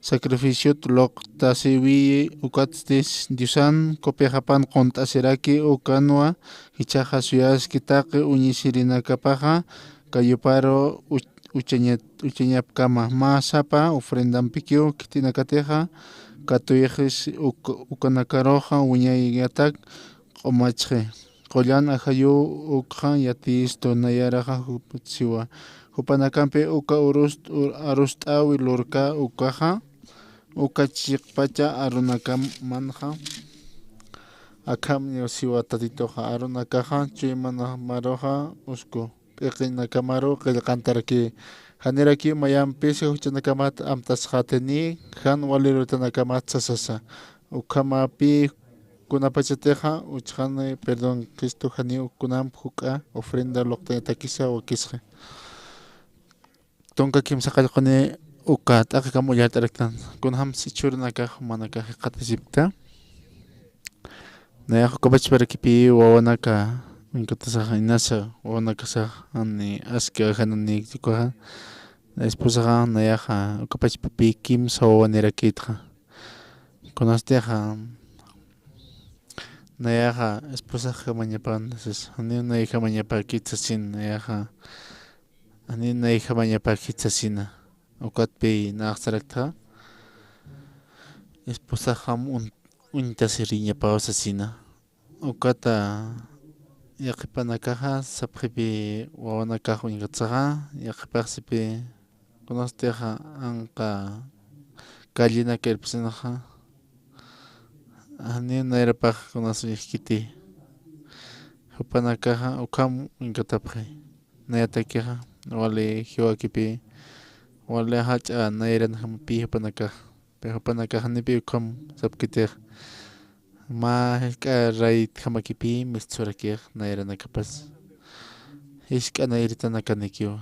sacrificio luqtasiwi ukatis Diosan copiajapan quntasiraki ukanwa hichaqa suyaski taqi uñisirinakapaqa kayuparo uchañapkama ma sapa ofrendanpikiw kitinakateqa katuyaqis ukanakaroqa wiñayyatak q'umachqi qullan ajayu ukqa yatisto nayaraqa siwa hupanakampi uka arust'awi lurka ukaqa uka chiqpacha arunakamanqa akamño siwa tatitoqa arunakaqa chuymanaamaruqa usku p'iqinakamaru qillqantaraki haniraki mayanpis huchanakamata amtasqatini han walirutanakamata sasasa ukhamapi kunapachatiqa uchqani perdón Cristo haniw kunan huk'a ofrenda luqtañatakisa wakisqa tunka kimsa qallquni uka t'aqi kamullart'araqtan kunaham sichurinakaq manakaq qatashipta nayaq ukapachparakipi wawanaka inkatasaq inasa wawanakasaq ani askha hanani chikuqa esposaqa nayaqa ukapachpapi kimsa wawanerakitqa kunastiqa nayaqa esposaqa mañapanasas ani nayqa mañapakitsasin nayaqa ani nayqa mañapakitsasina ukatpi naqsaraqta esposaqa untasiriñapawasasina ukata yaqipanakaqa sapqipi wawanakaq wiñqatsaqa yaqipaqsipi kunastiqa anqa kallinaka irpusinaqa ani nayrapaq kunasuyajkiti hupanakaqa ukham wiñqatapqi nayatakiqa wali hiwakipi wali hach'a nayranhamapi hupanakaq hupanakaqnipi ukham sapkitiq ma hilk'a rayit hamakipi misturakij nayranakapas Ishk'ana iritanakanikyo.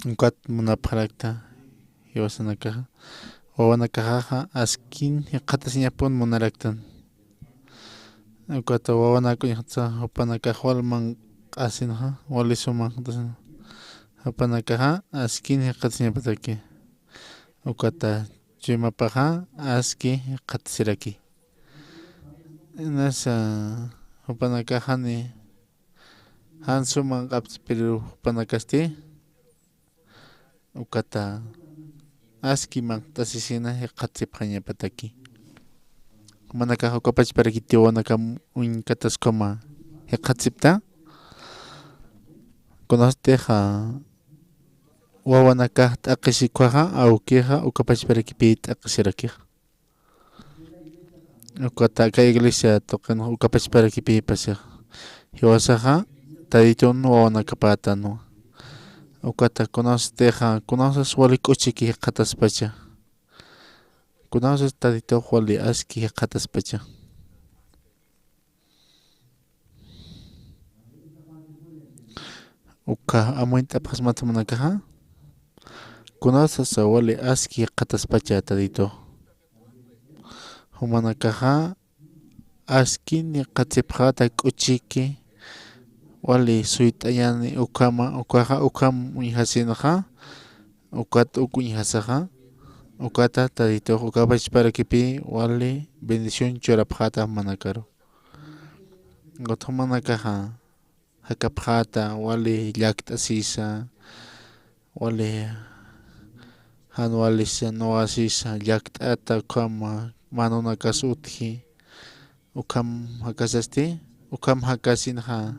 Ukat munapharakta hiwasanakaja. Wawanakajaja askin qatasiñapun munaraktan. Ukata wawanakuñatsa upanakajwalman q'asinaja walisuman upanakaja askin qatasiñapataki. Ukata chuymapaja aski qatasiraki. Nasa upanakajani hansuman q'apchipiru upanakasti ukata askiman tasisina qatsipqañapataki. Manaka ukapachparakiti wanaka uinkatasqama qatsipta conosteja wawanaka t'aqisikuaja awkiqa ukapachparakipi t'aqisirakiqa. Ukata kay iglesia toqan ukapachparakipi pasiq hiwasaja taditun wawanakapatano. Ukata conosteja conoces wali k'uchiki qataspacha. Conoces tadito wali aski qataspacha. Uka amuinta pasmatamunakaja. Conoces wali aski qataspacha tadito. Humanakaja aski ni qatsipqata k'uchiki wali suitayani ukama ukaja ukam uñihasinaja ukat ukuñihasaja ukata tadito ukapachparakipi wali bendición churapqata manakaro. Gotmanakaja hakapqata wali llaqtasisa wali hanwalisa noasisa llaqtata ukama manunakas utji ukam hakasasti ukam hakasinja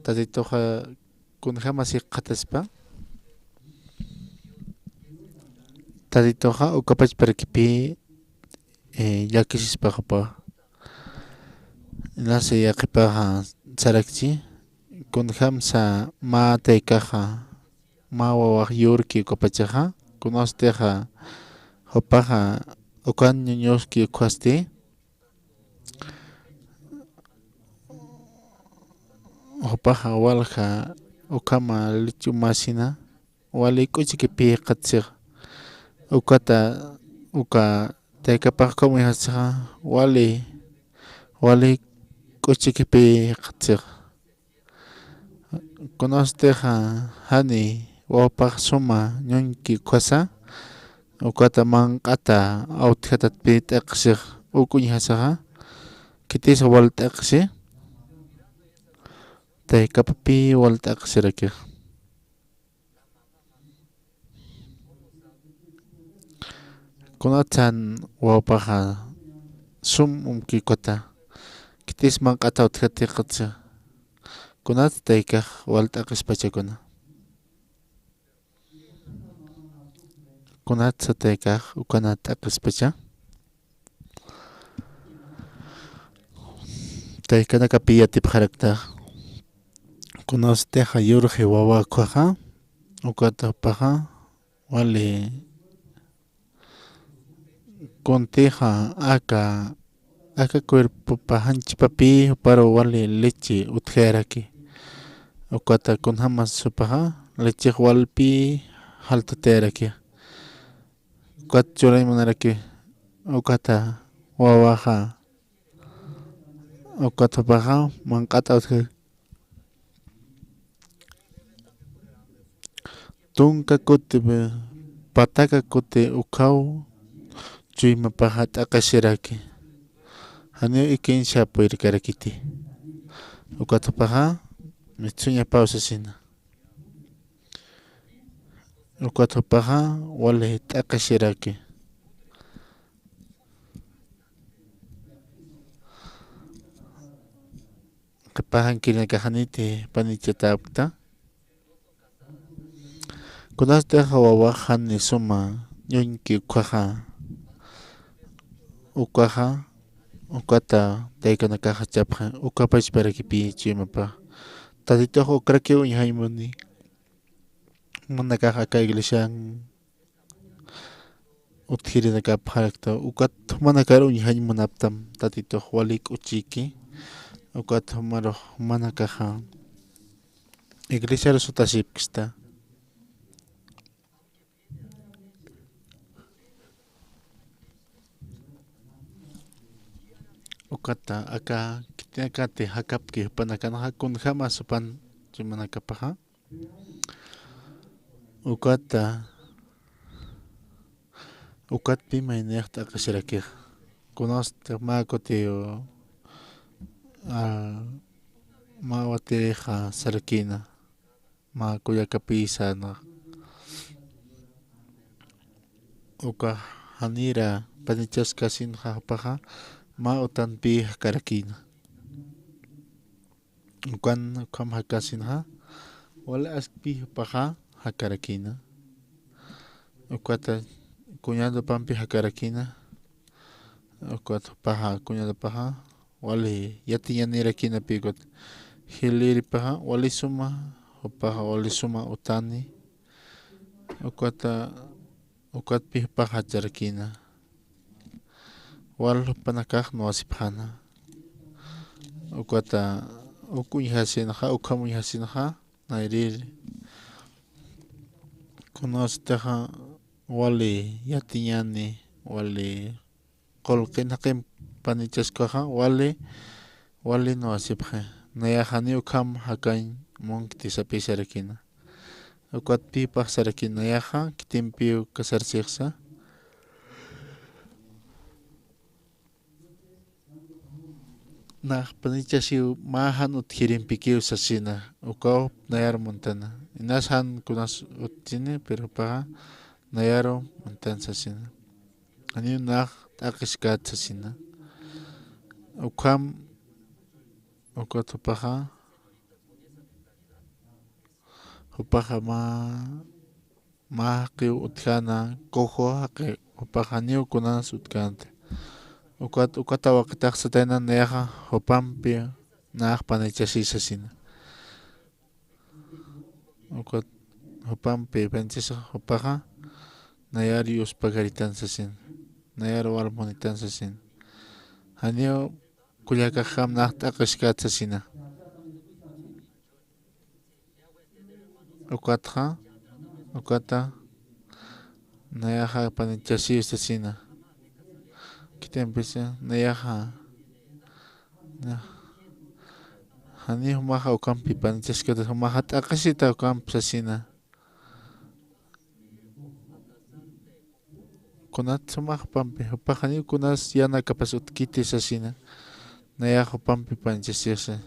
taditoja kunjamasi qataspa taditoja ukapachparakipi llakisispaqa nasi yaqipaqa sarakchi kunjamsa ma taykaja ma wawaq yurki ukapachaja conosteja hopaja ukan ñuñuski ukwasti hopaja walja ukama lichu masina wali k'uchikipi qatsiq ukata uka taykapaqa kamuyasaja wali k'uchikipi qatsiq conosteja hani wawapaq suma ñuñki kwasa ukata manq'ata awtijatapi t'aqsiq ukuñihasaja kitis wal t'aqsi taykapapi wal t'aqsirakiq. Kunatan wawapaqa sum umkikuta kitis manq'ata awtijati qatsiq kunata taykaq wal t'aqispachakuna. Kunata taykaq ukana t'aqispacha taykanakapi yatipqarakta conosteja yurji wawakuaja ukatapaqa wali kuntiqa aka cuerpopa hanchpapi paro wali leche utjaraki ukata kunjamas supaqa leche walpi haltateraki ukata churaymunaraki ukata wawaqa ukatapaqa manq'ata utjaraki tunka kuti pataka kuti ukaw chuymapaqa t'aqashiraki hani ikinsha puirkarakiti ukatapaqa mitsuña pausasina ukatapaqa wali t'aqashiraki qapajan kinakajaniti panichatapta kunasteja wawaqa ni suma ñuñki ukwaja ukata taykanakaja chapqa ukapachparakipi chuymapaqa taditoqa ukraki uñahaymuni manakaja kay iglesian utjirinakapaqta ukata manakar uñahaymunaptam taditoqa wali k'uchiki ukata maruq manakaja Iglesia Resultasipkista. Ukata acá kitinakate hakapki panakanaha kun jamás supan chimanakapaha. Ukata ukatpi mainekta akashirakih. Kunoste makotio mawateja sarakina ma kuyakapisa na uka hanira panichas kasin hapaha ma utanpi karakina ukan kam hakasin ha wala aspi paha hakarakina ukata kuñado pampi hakarakina ukata paha kuñado paha wali yati yanira kina pigot hiliri paha wali suma paha wali suma utani ukata ukat pi paha jarakina wal panakah no asipana ukata ukuy hasinaha ukamuy hasinaha nairiri kunostaha wali yatiñani wali qolqin haqin panichaskaha wali no asipha nayahani ukam hakain monkti sapi sarakina ukat pi pah sarakina nayaha kitimpiu kasarsiksa nah panichasiu mahan uthirimpikiu sasina ukaw nayar montana inashan kunas utine pero paha nayaro montan sasina ani nah takiskat sasina ukam ukatupaha upaha ma qiu utkana kojo haqi upaha niu kunas utkante ukata waqtaq satayna nayaha upampi nah panichasi sasina ukat upampi panchisa upaha nayari uspagaritan sasin nayar walmonitan sasin hanio kuyaka ham nah takiskat sasina ukata nayaha panichasi sasina kita empecé nayaha hani humaha ukampi panichaskata humaha takasita ukampi sasina kunat humaha pampi upahani kunas yana kapas utkiti sasina nayaha upampi panichasiasa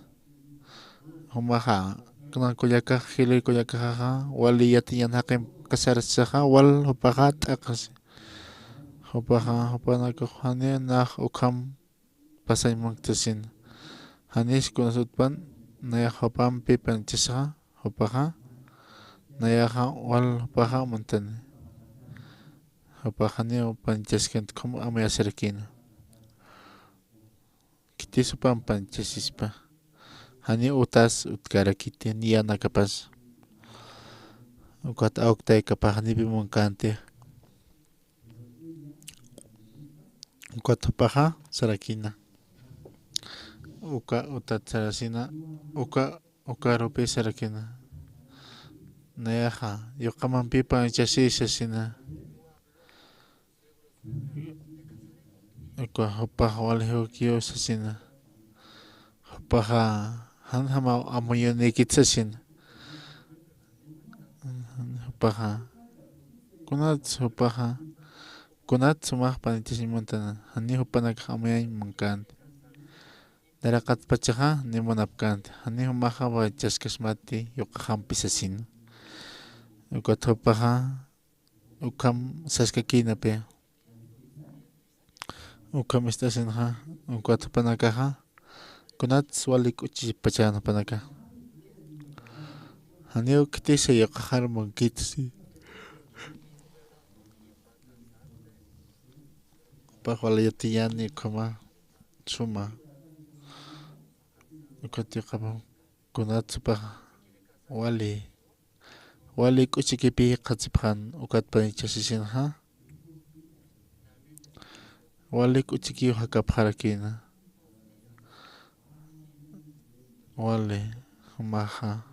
humaha kunan kuyaka hili kuyaka haha wali yatiyan haqin kasarsaha wal upaha takas upaha upanaka hani nah ukam pasaymantasin hanis kunas utpan nayaha upampi panichasaha upaha nayaha wal upaha montani upaha niu panichaskanta como amayasarkina kitis upam panichasispa hani utas utkarakiti yana kapas ukat auktay kapah nipi monkante ukat upaha sarakina uka utat sarasina uka rupi sarakina nayaha yuqamanpi panichasi sasina uka upaha wali hukio sasina upaha han hama amoyonikit sasina upaha kunat sumah panichasimuntana hani hupanak amoyan mankante darakat pachaha nimunapkante hani humaha wachaskasmati yuqahampi sasina ukat upaha ukam saskakinapi ukam estasinha ukat panakaha kunat walik uchi pachana panaka hani uktisa yuqahar monkitsi upah wala yatiyani kama suma ukat yuqama kunat upah wali kuchikipi qatsiphan ukat panichasisinha wali kuchikiu hakapharakina wali humaha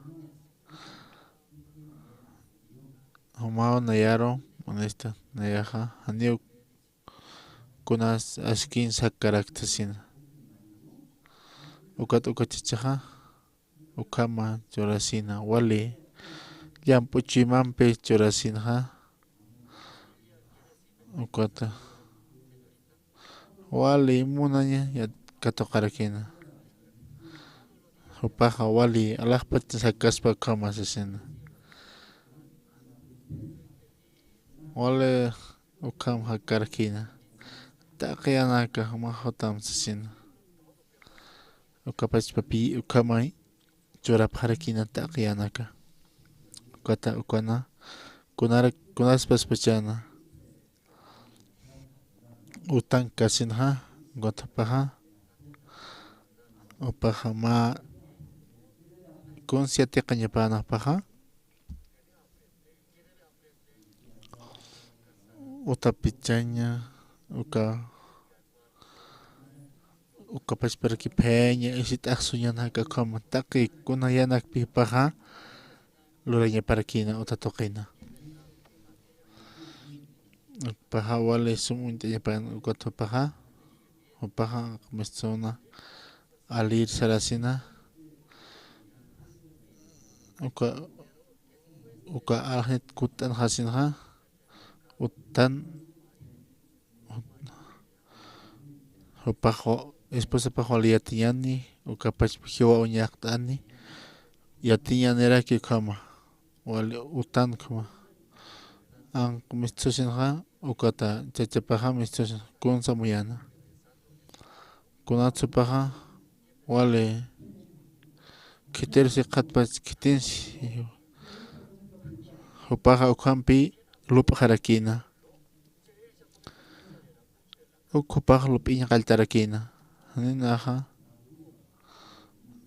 Humao nayaro honesta nayaja haniu kunas askin sakaraktasina. Ukat ukachichaja ukama chorasina wali llampuchimampi chorasina ukata wali munaña ya katoqarakina. Upaja wali alaqpata sakaspa kama sasina. Wale ukam hakarkina taqiyanaka mahotam sasina ukapach papi ukamay churapharakina taqiyanaka ukata ukana kunaspas pachana utan kasinha gotapaja upaja ma kun siete qañapanapaqqa utapichaña ukapachparki peña isitaqsuñanaka kama taqi kunayanakpipaqa lurañaparkina utatoqina paja wale sumuntañapan ukatupaja upaja mestuna alir sarasina uka arjet kutan hasinha utan upajo esposa pajo yatiñani ukapach hiwa uñaqtani yatiñaneraki kama wale utan kama an mistusinha ukata chachapaja mistusin kunsa muyana kunatsupaja wale kitersi qatpach kitinsi upaja ukampi lupqarakina ukupaja lupiña qaltarakina ninaja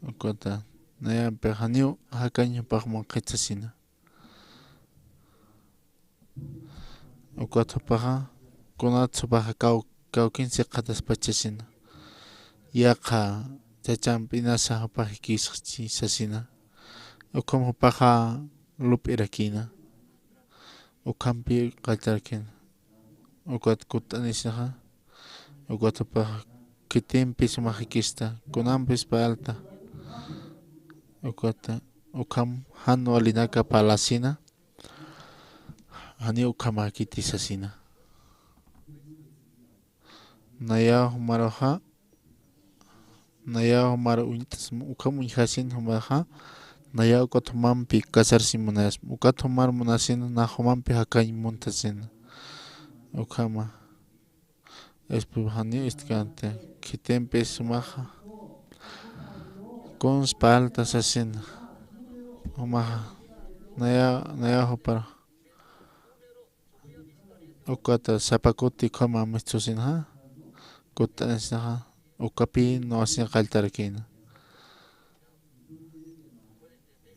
ukata nayanpi haniu hakañapaqman qhechasina ukatupaja kunatsupaja kawkinsi qhataspachasina yaqa chachanp'inasa upaja kisqchisasina ukam upaja lup'irakina ukampi qaltarakina ukat kutanisqa ukatupaja kitinpis majikista kunanpis palta ukata ukam hanu alinaka palasina hani ukama kitisasina naya humaroja naya humaro unitas ukam unhasin humaja naya ukatumampi kasarsimunas ukatumar munasina na humampi hakañ muntasina ukama espujani istkante kitempe sumaja con spaltas asina umaja naya hupara ukata sapakuti kama mistusinha kutanisha ukapi no asin qaltarakina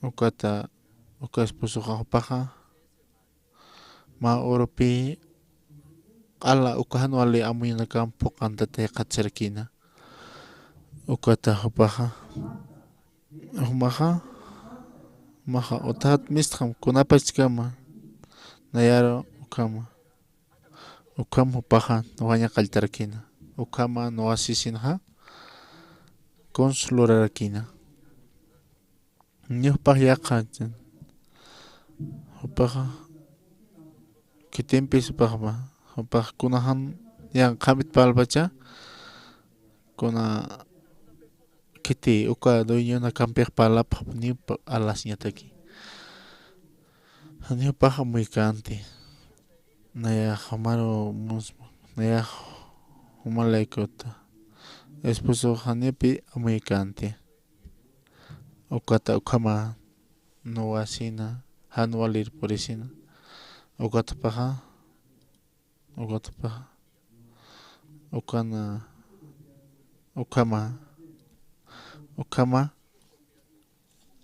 ukata ukaspusuqa paja ma urupi qala ukahanu ali amuyna kampu qantata qatsarakina ukata paja umaja maja utat mistkam kunapach kama nayaro ukam paja nuwaña qaltarakina ukama nuwasisinha konslurarakina ñuqpaq yaqa upaja kitinpis upaqma upaq kunahan yan qhamit palpacha kuna kiti uka dueñona kampiq palapaq nipa alas ñataki nipaqa muy kanti naya hamaro naya humalaykota esposo hanipi muy kanti ukata ukama nuwasina hanualir purisina ukatapaja ukana ukama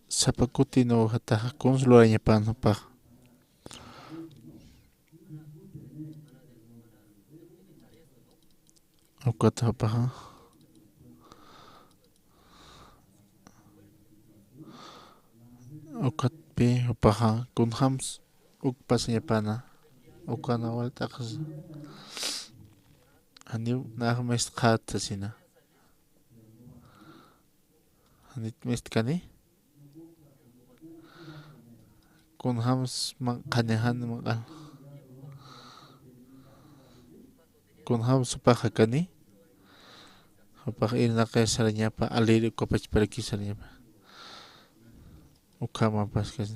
sapakuti no hataja konslurañapanapaq ukatapaja ukatpi upaja kunhams ukpasañapana ukana waltaqas aniu nahmes qatsasina anit mestkani kun hams man qanehan man kun hams supaqakani supaq irnaqa sarañapa alir kopachparaki sarañapa ukama paskas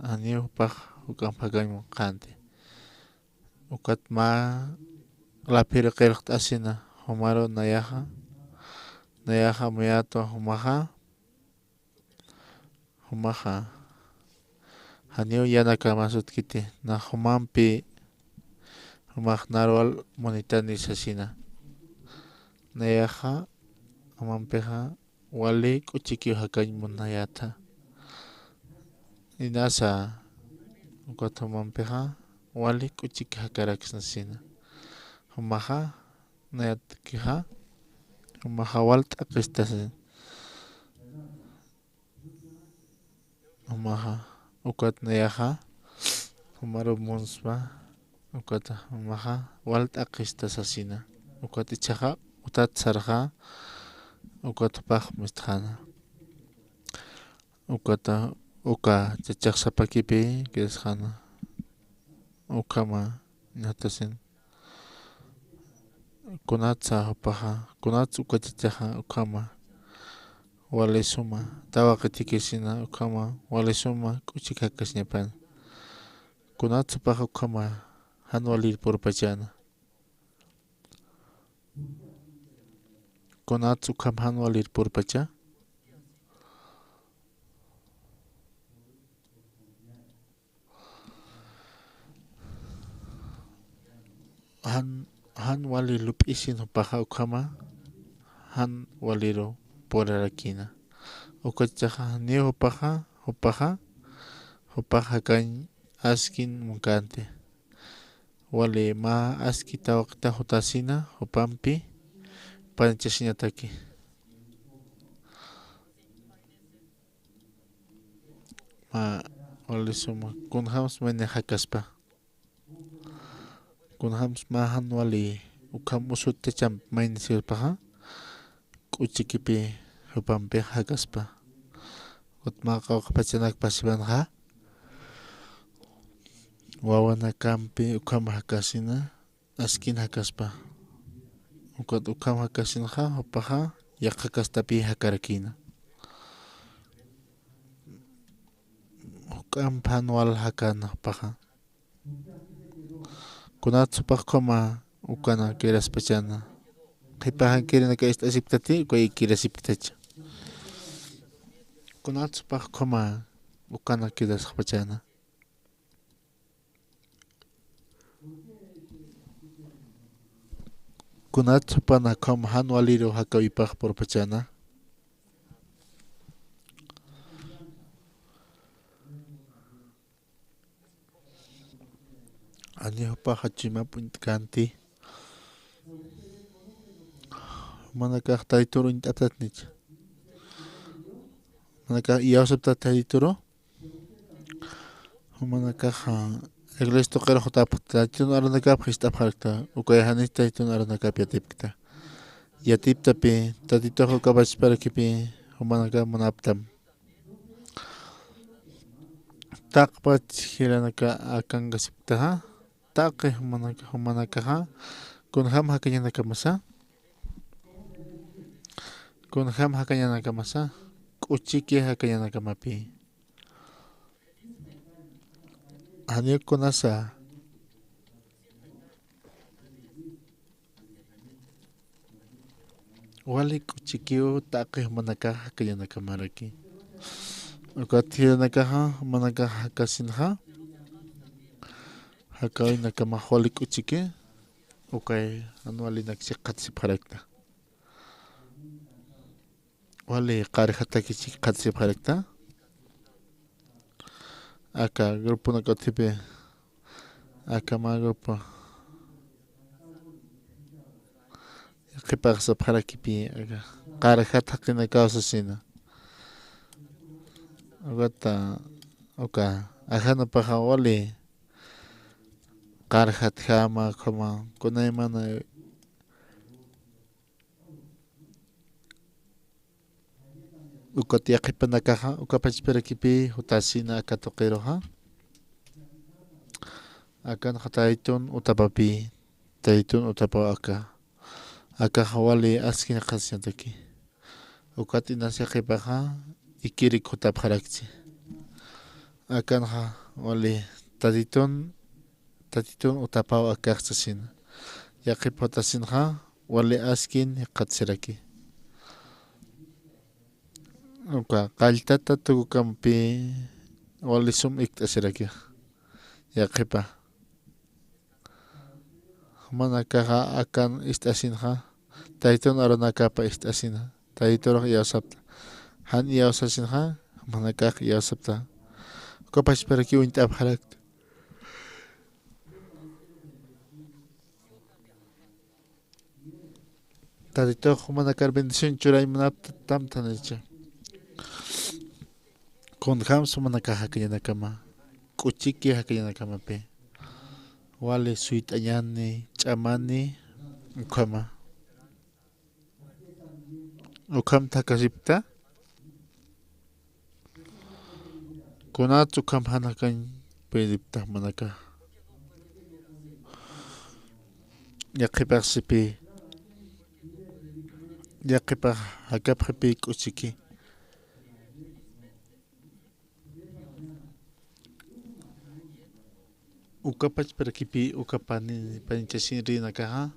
aniu paq ukan pagayman qante ukat ma lapir qirqt asina humaro nayaha muyato humaha aniu yanaka masut kiti na humanpi humaq narwal monitani sasina nayaha humanpiqa wali k'uchiki hakañmun nayata inasa ukat humanpiqa wali k'uchiki hakarakis nasina humaqa nayatkiqa humaqa walt'aqistas humaqa ukat nayaqa humaro munspa ukat humaqa walt'aqistas asina ukat ichaqa utat sarqa ukat paq mistqana ukata uka chachaqsapakipi kirisqana ukama ñatasin kunatsa upaqa kunatsa uka chachaqa ukama wali suma tawa qitikisina ukama wali suma k'uchik hakasñapani kunatsa upaqa ukama hanwalir purpachana kunatsa ukama hanwalir purpacha han wali lup'isin upaqa ukama han waliro purarakina ukachaqa ni upaqa kan askin munkante wali ma aski tawaqta hutasina upampi panchasñataki ma wali suma kunhams mene hakaspa kunhams mahan wali ukam usut techam main sirpaha k'uchikipi hupampi hakaspa utmaqa pachanak pasibanqa wawana kampi ukam hakasina askin hakaspa ukat ukam hakasinqa upaqa yaqa kastapi hakarakina ukam panwal hakana upaqa kunatsa paqkoma ukana kiraspachana qipahan kirinaka asiptati ukay kirasiptacha kunatsa paqkoma ukana kirasqapachana kunatsa pana koma hanwaliro hakawipaq purpachana ani upaqa chimapun kanti manakaq tayturu t'atatnich manakaq iyawsapta tayturu manakaq iglesia toqera hutapaq tayturu aranakapaq istapaqta ukay hanis tayturu aranakapi yatipkta yatiptapi tatitoqa kapachparakipi manakaq munaptam taqpach hiranaka akangasiptaqa taqi manakaqa kunham hakañanakamasa k'uchiki hakañanakamapi ani kunasa wali k'uchikiu taqi manakaqa hakañanakamaraki ukat hiranakaqa manakaqa hakasinqa hakawinakamaq wali k'uchiki ukay anualinaksi qatisipharakta wali qariqhatakichik qatisipharakta aka grupuna kutipi aka ma grupo qipaqsaparakipi aka qariqhata qina kawsasina ukata uka ajana paja wali qarhat jama kama kunay mana ukot yaqipanakaja ukapachpirakipi hutasina akatoqiroja akan hataytun utapapi taytun utapa aka wali askina qasiyantaki ukati nasiqipaja ikirik hutapqarakchi akanja wali tatitun utapaw akaqchasina yaqipa hutasinja wali askin qatsiraki uka qalltata tukukampi wali sum ikt'asiraki yaqipa mana kaja akan ist'asinja taytun aranakapa ist'asina tayturaq yawsapta han yawsasinja mana kaq yawsapta ukapachparaki unt'apqarakta taytuq mana kar bendición churaymanapta tamtanicha kunjamsu mana kaq hakayanakama k'uchiki hakayanakamapi wali suyt'añani ch'amani ukhama ukhamta kasipta kunatsu ukham hanakan pedipta manaka yaqipaqsipi yaqipaq hakapqipi k'uchiki ukapachpirakipi ukapani panichasin rinakaja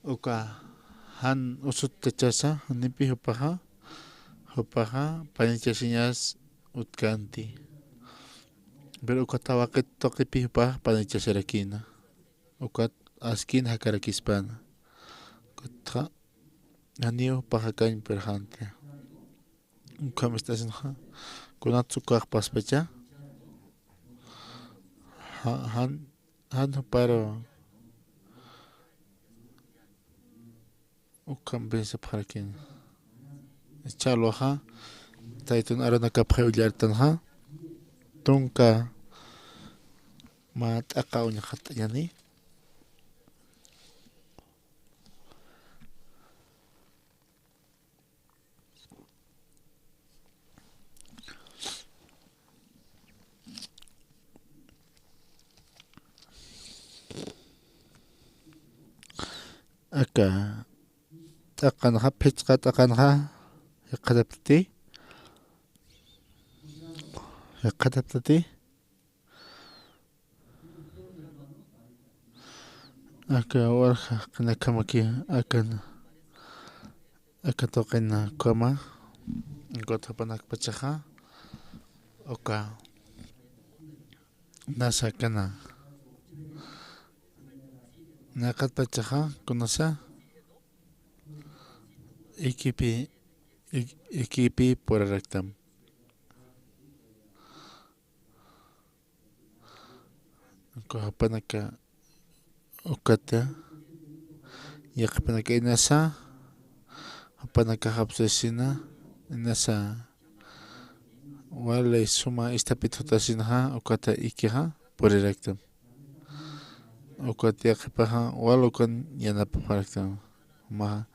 uka han usutachasa hanipi hupaja panichasiñas utkanti pero ukatawaqit toqipi hupaja panichasirakina ukat askin hakarakispana ukatqa haniu pajakan perjante ukam estasinja kunatsu kaq paspacha han paro ukam pensa parakin chaloja taytun aranakapqa ullartanja tunka ma t'aqa uñaqat'ayani aka t'aqanja pichqa t'aqanja hiqataptati aka warqa qinakamaki aka toqina kama gotapanak pachaja oka nasa kana naqat pachaja kunasa ikipi puraraktam kuhapanaka ukata yaqipanaka inasa hapanaka hapsasina inasa wala suma istapit hutasinja ukata ikija puriraktam ukata yaqipaja wala ukan yanapaparaktam maja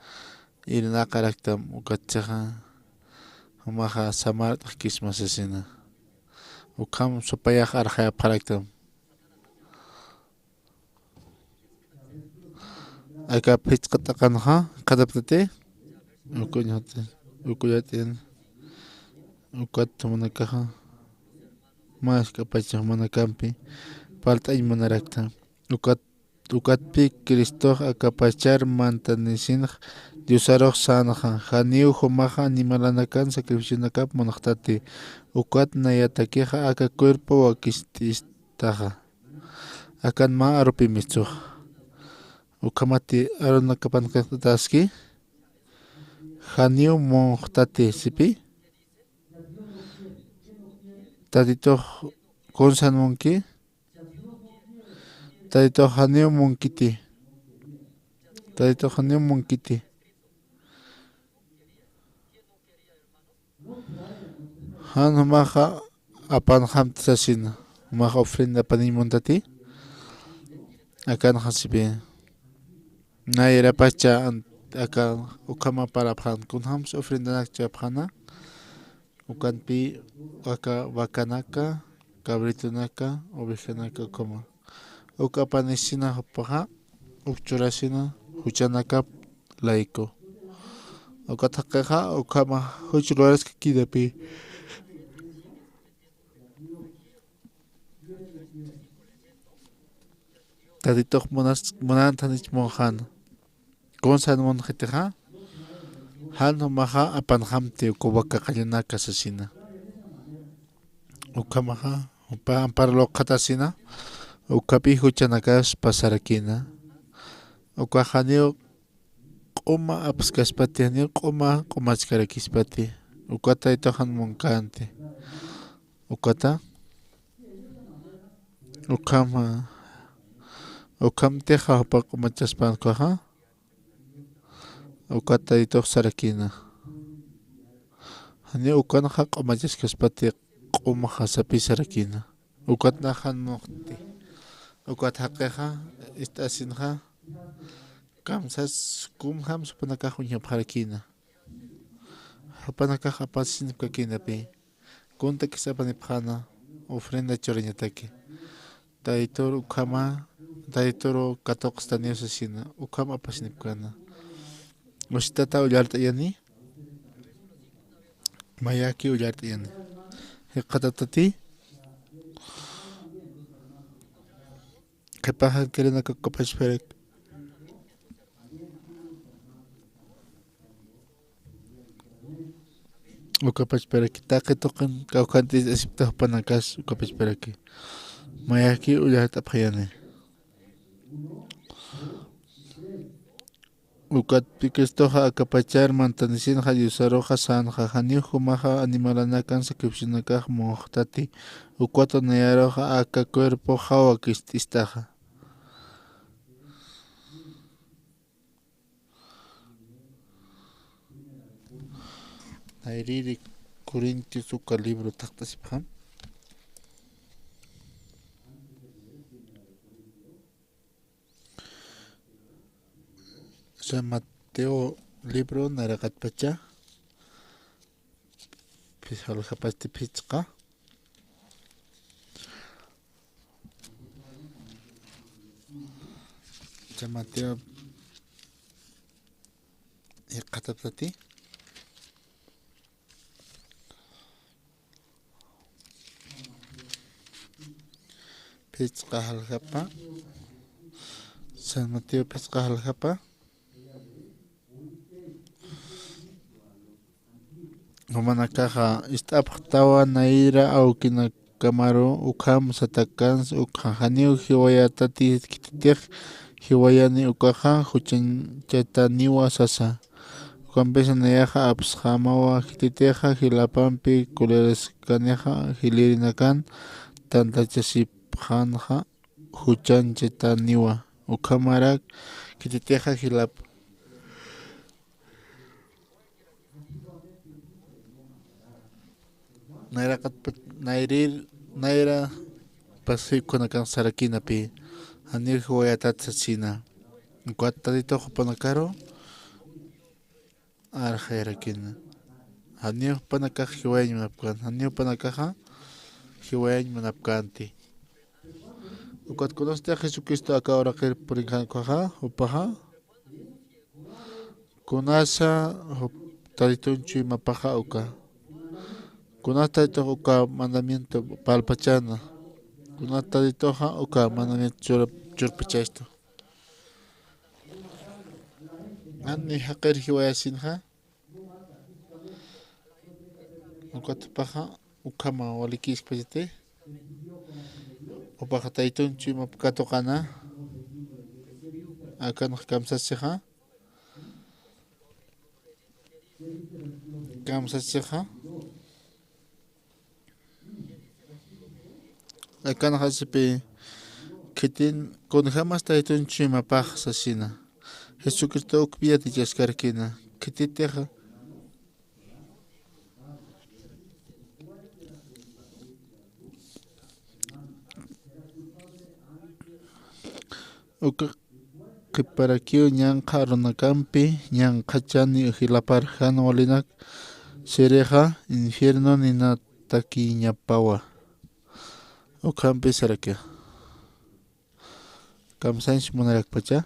irinaqaraktam ukatachaja maja samartaq kismasasina ukham supayaq arjayapaqaraktam aka pichqa t'aqanja qataptati ukullatin ukata manakaja mashka pachaq mana kanpi palt'ay manarakta ukatpi Cristoq akapachar mantanisinaq Diosaroq sanaja janiu humaja animalanakan sacrificionakap munaqtati ukatna yatakija aka cuerpo wakishtistaja akan ma arupimischuq ukamati arunakapankaqtaski janiu munqtati sipi tatitoq kunsanmunki tatitoq janiu munkiti han humaqa apan hamtasasina mah ofrenda panimuntati akan hasibe naira pacha akan ukama para phan kunhams ofrenda nakcha phana ukanpi aka vacanaka cabritunaka ovejanaka koma ukapanisina paha ukchurasina huchanaka laiko ukataqaqa ukama huchruaras kidapi taditoq munantanich monjana konsan monjiteja hano maja apanhamti ukubaka qallanaka sasina ukamaja upa amparlo qatasina ukapi huchanakas pasarakina ukajanio q'uma apaskaspati hanio q'umachkarakishpati ukata itojan munkanti ukata ukamteja upa q'umachaspankaja ukata itoq sarakina hanio ukanaja q'umachashkaspati q'umaja sapi sarakina ukataja nuqti ukata haqeja ist'asinja kamsas kumham supanakaj uñapaqarakina supanakaj apasinipkakinapi kuntakisapaniphana ofrenda churañataki taytoro ukama taytoro katoqstaniyosasina ukama apasinipkana ushitata ullart'ayani mayaki ullart'ayani hiqatatati qhipaqa kirinaka qupashparak ukapachparaki taqi tuqin kawqantis asiptaq panakas ukapachparaki mayaki ullart'apayani ukatpikistoja akapachar mantanisinaja yusaroja sanja hanio humaja animalanakan sakipshinakaj monjtati ukwata nayaroja aka cuerpo hawa kist'istaja Nairiri Corintios uka libro taqtasipajam San Mateo libro naraqatpacha pisalujapasti pichqa San Mateo iqataptati pichqa halhapa San Mateo pichqa halhapa Humanakaja ist'apaq tawa naira awkina kamaro ukham satakans ukhanjaniw hiwayatati kititiq hiwayani ukaja huchanchata niwa sasa ukampisa nayaja apsqamawa kititiqa hilapampi kuleresqaniqa hilirinakan tantachasipqanja huchanchata niwa ukamarak kititiqa hilap naira pasikunakan sarakinapi hanir hiwayatata sasina ukwataditoqa panakaro arjayrakina hanir panakaj hiwayaña manapkan hanir panakaja hiwayaña manapkanti ukwatkunasta Jesucristo akawraqir purinjankuja upaja kunasa taritunchu imapaja uka kunata uka mandamiento palpachana kunata uka mandamiento churpichaysto ani haqir hiwayasinja ukatupaja ukama walikishpallite upaja taytunchu imapakatuqana akanaj kamsasija Acá hasipi kitin kunhamas taytunchu imapaq sasina Jesucristo ukpiyati chaskarkina kititeqa uka qiparakio ñanqa runakampi ñanqachani uhilapar hanwalinak Shereja infierno ninataki ñapawa ukampi sarakia kamsanch munarakpacha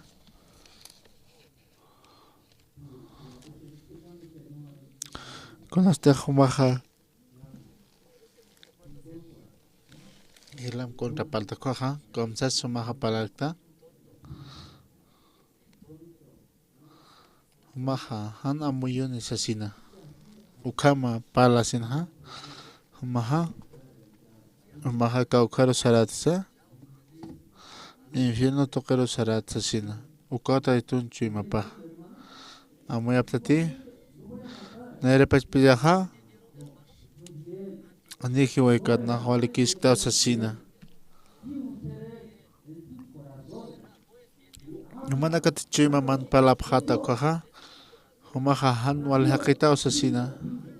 Conaste humaja Ilam contra paltacoja, comsas sumaja palacta. Humaja, han amuyun asesina. Ukama palasinha. Humaja caucaro saratsa. Infierno toquero saratsasina. Ukata itunchu imapa. Amuyaptati. Nerepach pillaja. Aniki waikat na wali kiskta asesina. Humana katichima man palapjata kwaja. Humaja han wali hakita asesina.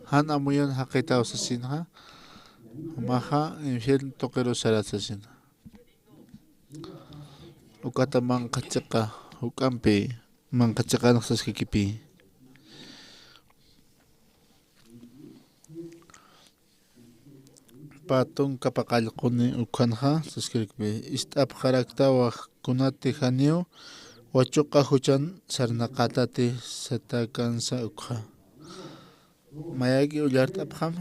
Han amuyon hakita asesina. Humaja infierno toquero saratsasina. Ukata mankachaka ukampi mankachaka naksaskikipi. Patun kapaqallquni ukanja saskirikpi ist'ap karaktawa kunati haniu wachuqa huchan sarnaqatati satakansa ukja mayaki ullart'apqam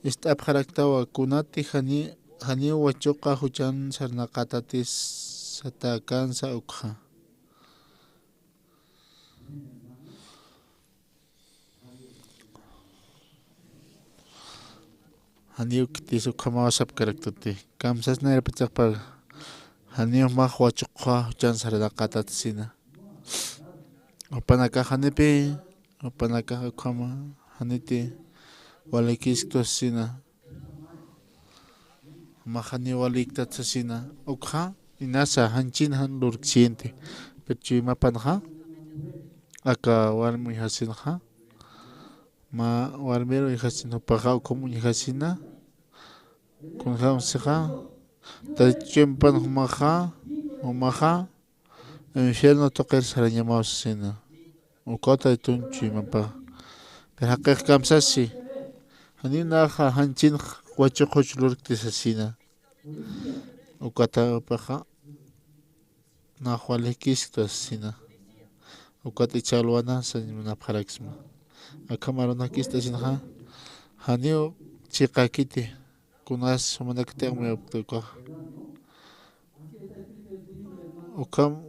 ist'ap karaktawa kunati haniu wachuqa huchan sarnaqatati satakansa ukja Haniu kitisu kamawasap karaktati. Kamsas na repachakpag. Haniu mahwachukwa huchan sarnaqatatisina. Upanaka hanipi. Upanaka ukama haniti. Walikisktosina. Mahani waliktatsasina. Ukha inasa hanchin han lurksiente. Pechu mapanha. Aka warmi hasinha. Ma warmero ihasino pagao como ihasina con hamsija tachempan humaja infierno toquer sarañamaos sina ukota tunchi mapa pero haqiq kamsasi hanina hanchin huachuqoch lurktisasina ukata paja na hualikistos sina ukata ichalwana sanimuna paraxma Akamarona kista sinha haniu chiqakiti kunas sumanakte amuyaptuqa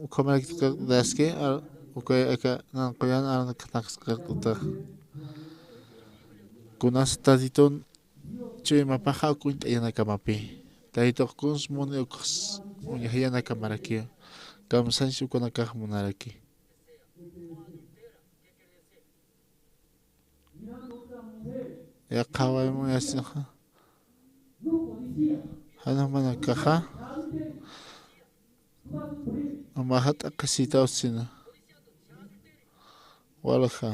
ukamaktika daske ukay aka nanqoyan arnaknaqsqaqta kunas taditun chuymapaja kunt'a yanakamapi taytuq kuns muni uqs yanakamaraki kamsanshi ukanakaq munaraki Ya kawai mo yasin ha. Hana mana kaha. Amahat akasita usina. Walha.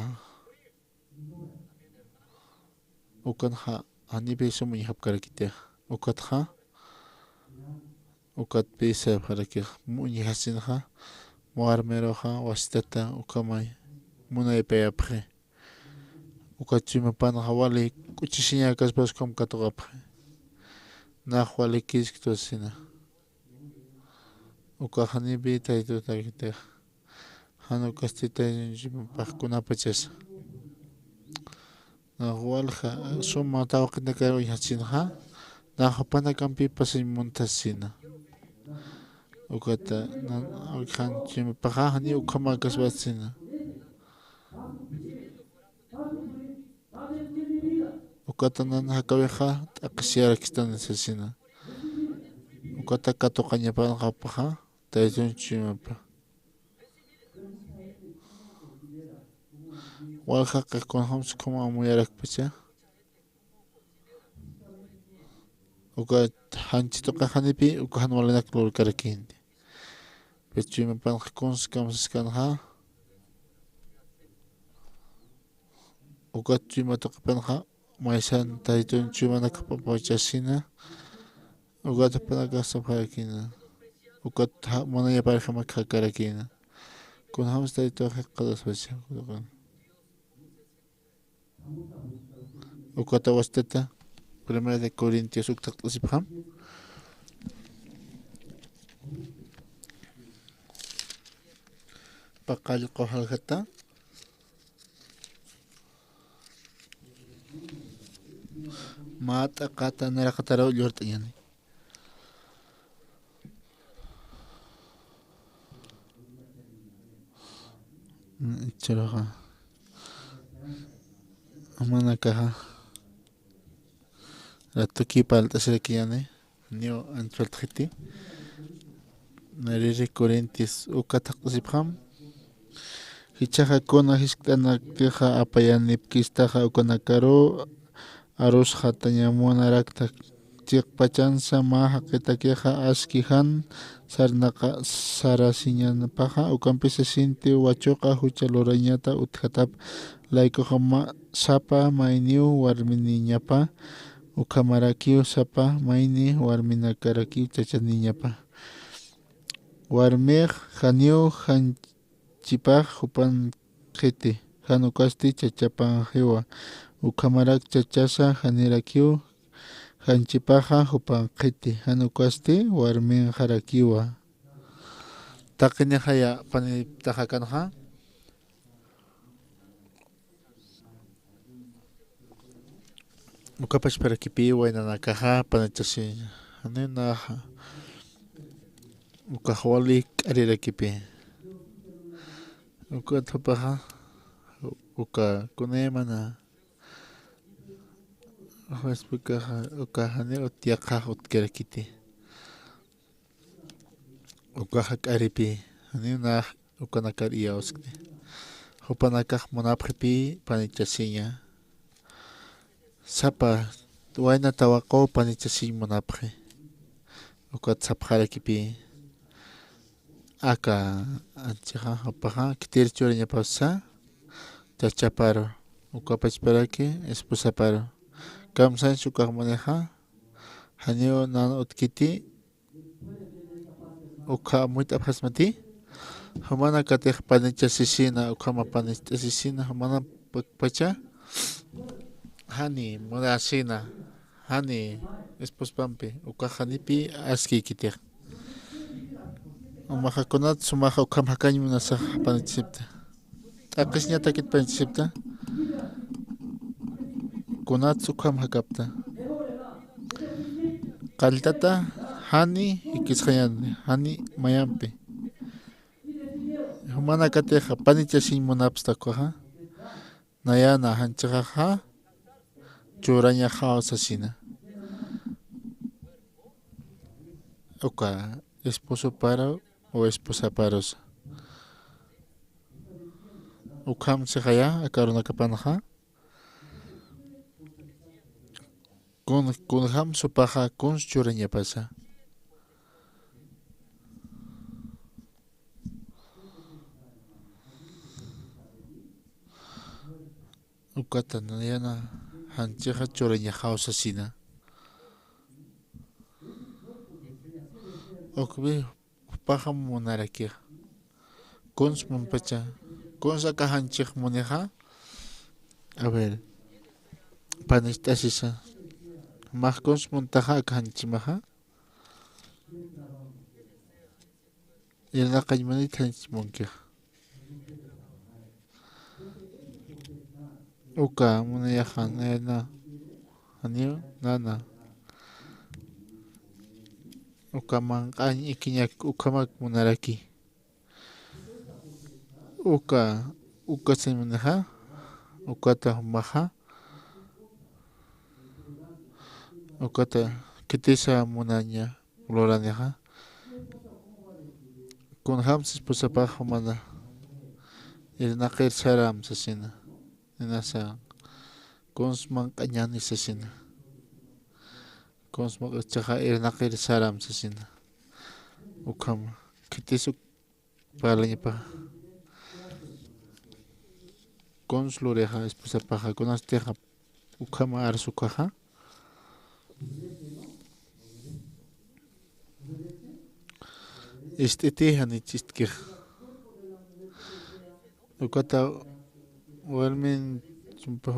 Ukan ha ani beso mo ihap karakite. Ukat ha. Ukat besa parakir mo ihasin ha. Moarmero ha wasitata ukamay. Muna ipayapre. Ukachima pan hawali kuchisinya kaspas kom katogap na hawali kiskitosina ukahani bi tayto takite hanu kastita jima pakkunapachas na hawalja suma tawqita karo yachinha na hapana kampi pasin montasina ukata na ukhan jima pakahani ukama kasbasina Ukatanan hakaweja takasiara kistan asesina. Ukata katokaña pan kapaja taytun chimapa. Walja kakon hams como amuyarak pacha. Ukat hanchito kahanipi ukahan walanak lor karakindi. Pechima pan kakons kamsaskanha. Ukat chima tokapanha. Maisan taytun chuma nakapapachasina ugata panakasa parakina ukat monaya pareja makakarakina. Kun hams tay to qadas basha. Ukata wasteta. Primera de Corintios uktak usibham. Pakal qohalgata. Mata kata narakataraw yortayan. Charaha. Amana kaha. Ratuki palta serakiyane. Nio antraltjiti. Nariri Corintios ukatak usibham. Hichaja kona hiskana teja apayanipkistaja ukanakaro. Arus hatanyamona rakta tiqpachansa maha qitakiqa askihan sarnaqa sarasiñanapaqa ukampisa sinti wachuqa hucha lurañata utqatap laykuqa sapa mayniu warminiñapa ukamarakiu sapa mayni warminakarakiu chachaniñapa warmiq haniu hanchipaq hupan qhiti hanukasti chachapan hiwa ukamarak chachasa hanirakiu hanchipaja hupan qhiti hanukasti warmin harakiwa taqini haya panitaja kanha ukapash parakipi waynanakaja panachasi haninaja ukahwalik arirakipi ukathapaja uka kunemana ukahani utiaqaj utkerakiti ukahak aripi haninaj ukanakar iyaoskni hupanakaj monapqipi panichasiña sapa wayna tawaqo panichasiñ monapqi ukatsapqarakipi aka anchaja upaja kitirchuriñapawsa chachaparo ukapachparaki esposaparo kamsan shukaq maneja hanio nan utkiti ukha muita phasmati humana katej panichasisina ukhama panichasisina humana pacha hani mudasina hani espospampi ukahanipi aski kitej umahakunat sumaha ukhama kañmunasaq panichisipta aqishñata kit panichisipta kunat sukham hakapta qaltata hani ikisqayan hani mayampi humana kateja panichashin munapstakuja nayana hanchaja churaña hawsasina uka esposo para o esposa paros ukham sejaya akaruna kapanaja Kunham supaja kun churaña pasa. Ukata nayana hancheja churaña hawsasina. Okbi paja monarakia. Kuns monpacha. Kuns aka hanchej moneja. A ver. Panistasisa. Mahkons montaja kanchimaja. Irna kajmanit hanchimonkia. Uka munayaja nena. Hanio nana. Uka manqañ ikiñak ukamak munaraki. Uka semunaja. Ukata maja. Ukata kitisa munaña gloraniaja kun hamsis pusapaj mana irnaqir saram sasina inasa kunsman qañani sasina kunsman chaja irnaqir saram sasina ukama kitisuk palañapa kunslureja espusapaja kunasteja ukama arsukaja ist'itihani chist'kij ukata warmin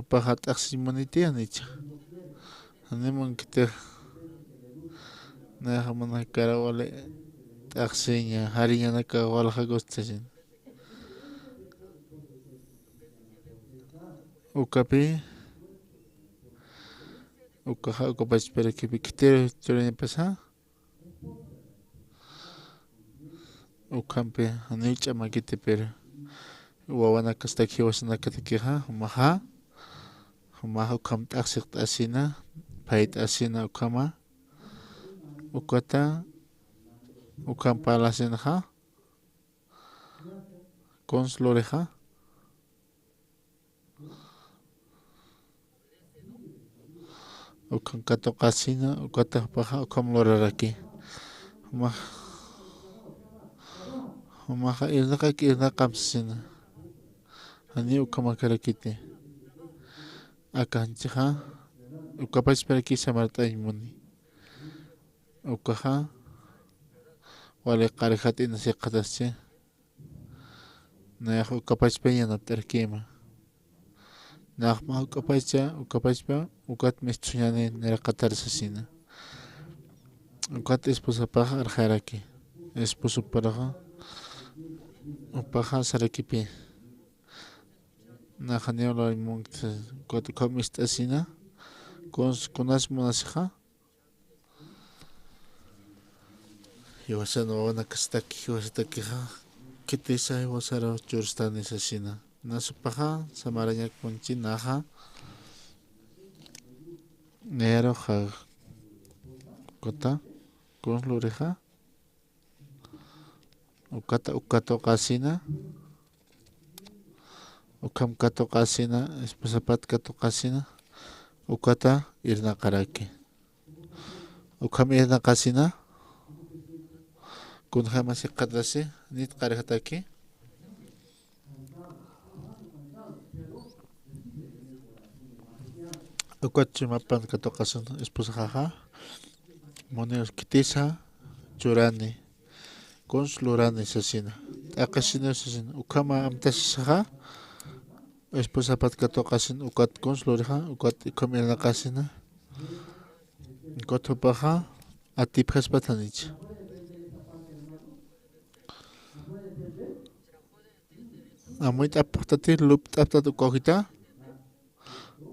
paja t'aqsimunitihanicha haniman kitij najamana karawale t'aqsiña hariñanaka walhakustashin ukapi ukaja ukapachparakipi kitero churañapasqa ukampi haniwch'a makiti pero wawanakastaki wasanakatakija humaja ukam t'aqsiq t'asina pay t'asina ukama ukata ukam palasinaja consloreja ukam katoqasina ukata paja ukam loraraki humaja irnaqamsina hani ukamakarakiti akanchija ukapachparaki samart'aymuni ukaja wale qariqat'ina siqatascha nayaq ukapachpañana t'arkima naqma ukapachpa ukat mistuñani niraqatarisasina ukat esposapaqa arjaraki esposuparaqa upaqa sarakipi najaniyawlarmunta ukat ukamistasina kunas munasija Iwasana wawanakastaki iwasatakija kitisa iwasara churstani sasina nasupaja samarañakmunchi naja nero ja kota consloreja ukatoqasina ukam katoqasina esposapat katoqasina ukata irnaqaraki ukam irnaqasina kunjama siqatasi nit qariqtaki ukachimapan katoqasina esposajaja moneros kitisa churani conslorani sasina t'aqasina sasina ukama amtasishaja esposapat katoqasina ukat consloreja ukat ukam irnaqasina ukatupaja atipjaspatanicha amuy t'apaqtati lup t'aptata ukawjita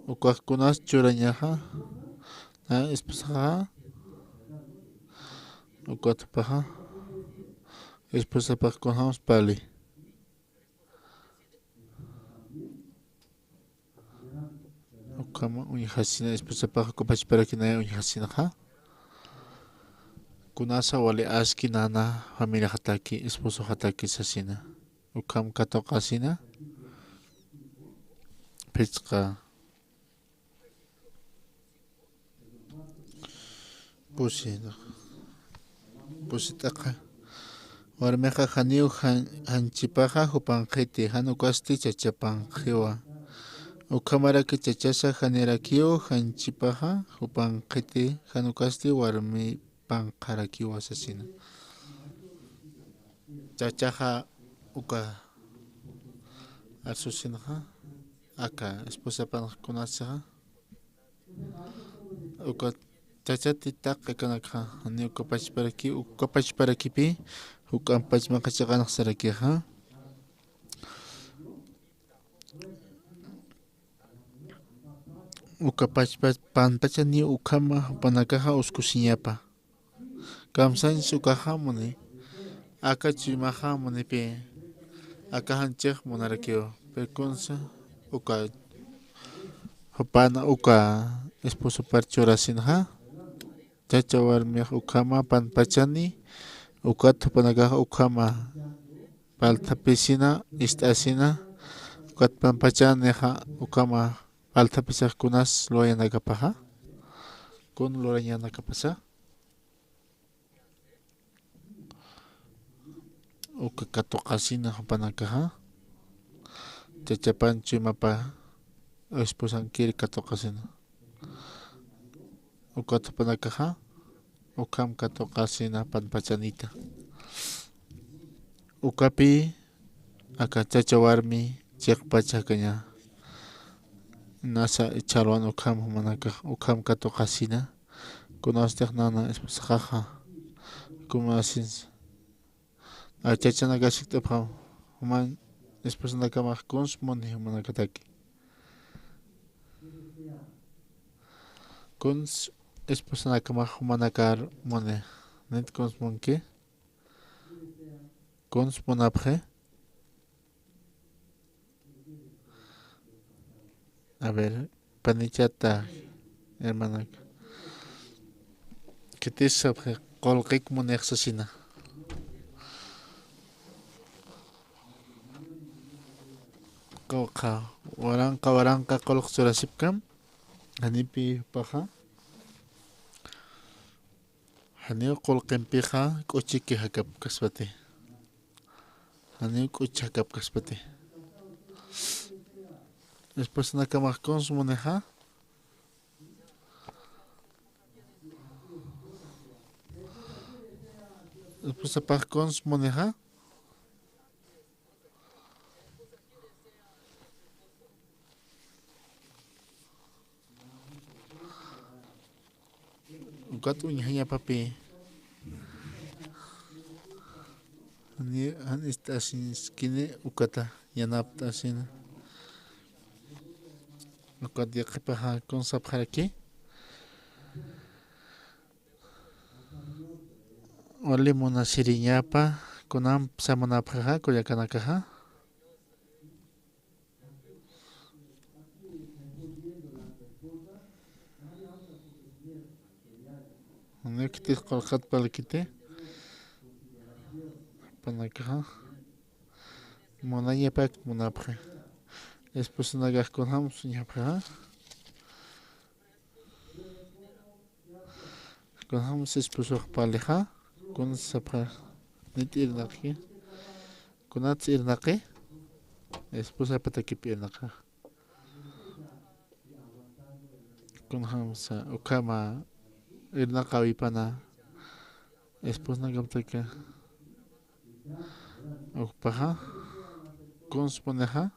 ukaqkunas churañaja esposaja ukatupaja esposapaq kunhamas pali ukama uñihasina esposapaqa kupachparakinaya uñihasinaja kunasa wale aski nana familia hataki esposo hataki sasina ukam katoqasina pichqa pusitaqa warmiqa haniw hanchipaqa hupanqiti hanukasti chachapanqiwa ukamaraki chachasa hanirakiw hanchipaqa hupanqiti hanukasti warmi panqarakiwa sasina chachaqa uka asusinaqa aka esposapankunasqa uka chachati taqa kanaka hani ukapachparakipi ukanpachmaqachaqanaq sarakiqa ukapachpa panpachani ukama panakaqa uskusiñapa kamsanchis ukaqa muni aka chuymaqa munipi akahanchik munarakiwa pekunsa uka hupana uka esposo parchurasinaqa chacha warmiq ukama panpachani ukata hupanakaqa ukama paltapisina ist'asina ukat panpachaniqa ukama paltapisaqkunas luwayanakapaqa kun lurañanakapasa uka katoqasina hupanakaqa chachapanchu imapa esposankiri katoqasina ukata hupanakaqa ukam katoqasina panpachanita ukapi aka chacha warmi chiqpacha kaña nasa chalwan ukham manaka ukham kato qasina kunastek nana esposaqaqa kumasin chachana kashikta human esposanakamaq kunsmuni manakataki kuns esposanakamaq humanakar mune net kunsmunki kunsmunapje a ver panichata hermana que te sabe qolqik muneqsasina qawqa waranqa qolq surasipkam hanipi paqa hani qolqinpiqa k'uchiki hakap kaspati hani k'uchi hakap kaspati después nakamaq kunsmuneqa después apaq kunsmuneqa ukat uñaña papi han istasin skine ukata yanapta asina ukat yaqipaqa kunsapqaraki wali munasiriñapa kunan samunapqaqa kuyakanakaqa Nekiti qolqat palkite panakaqa munañapak munapqa después nagaqkunam suñapqa kunam esposuq paliqa kunsapqa nitirnaqi kunats irnaqi después apatakipi irnaqa kunam sa ukama irnaqa wipana después nagamtaka ukpaqa kunspuneqa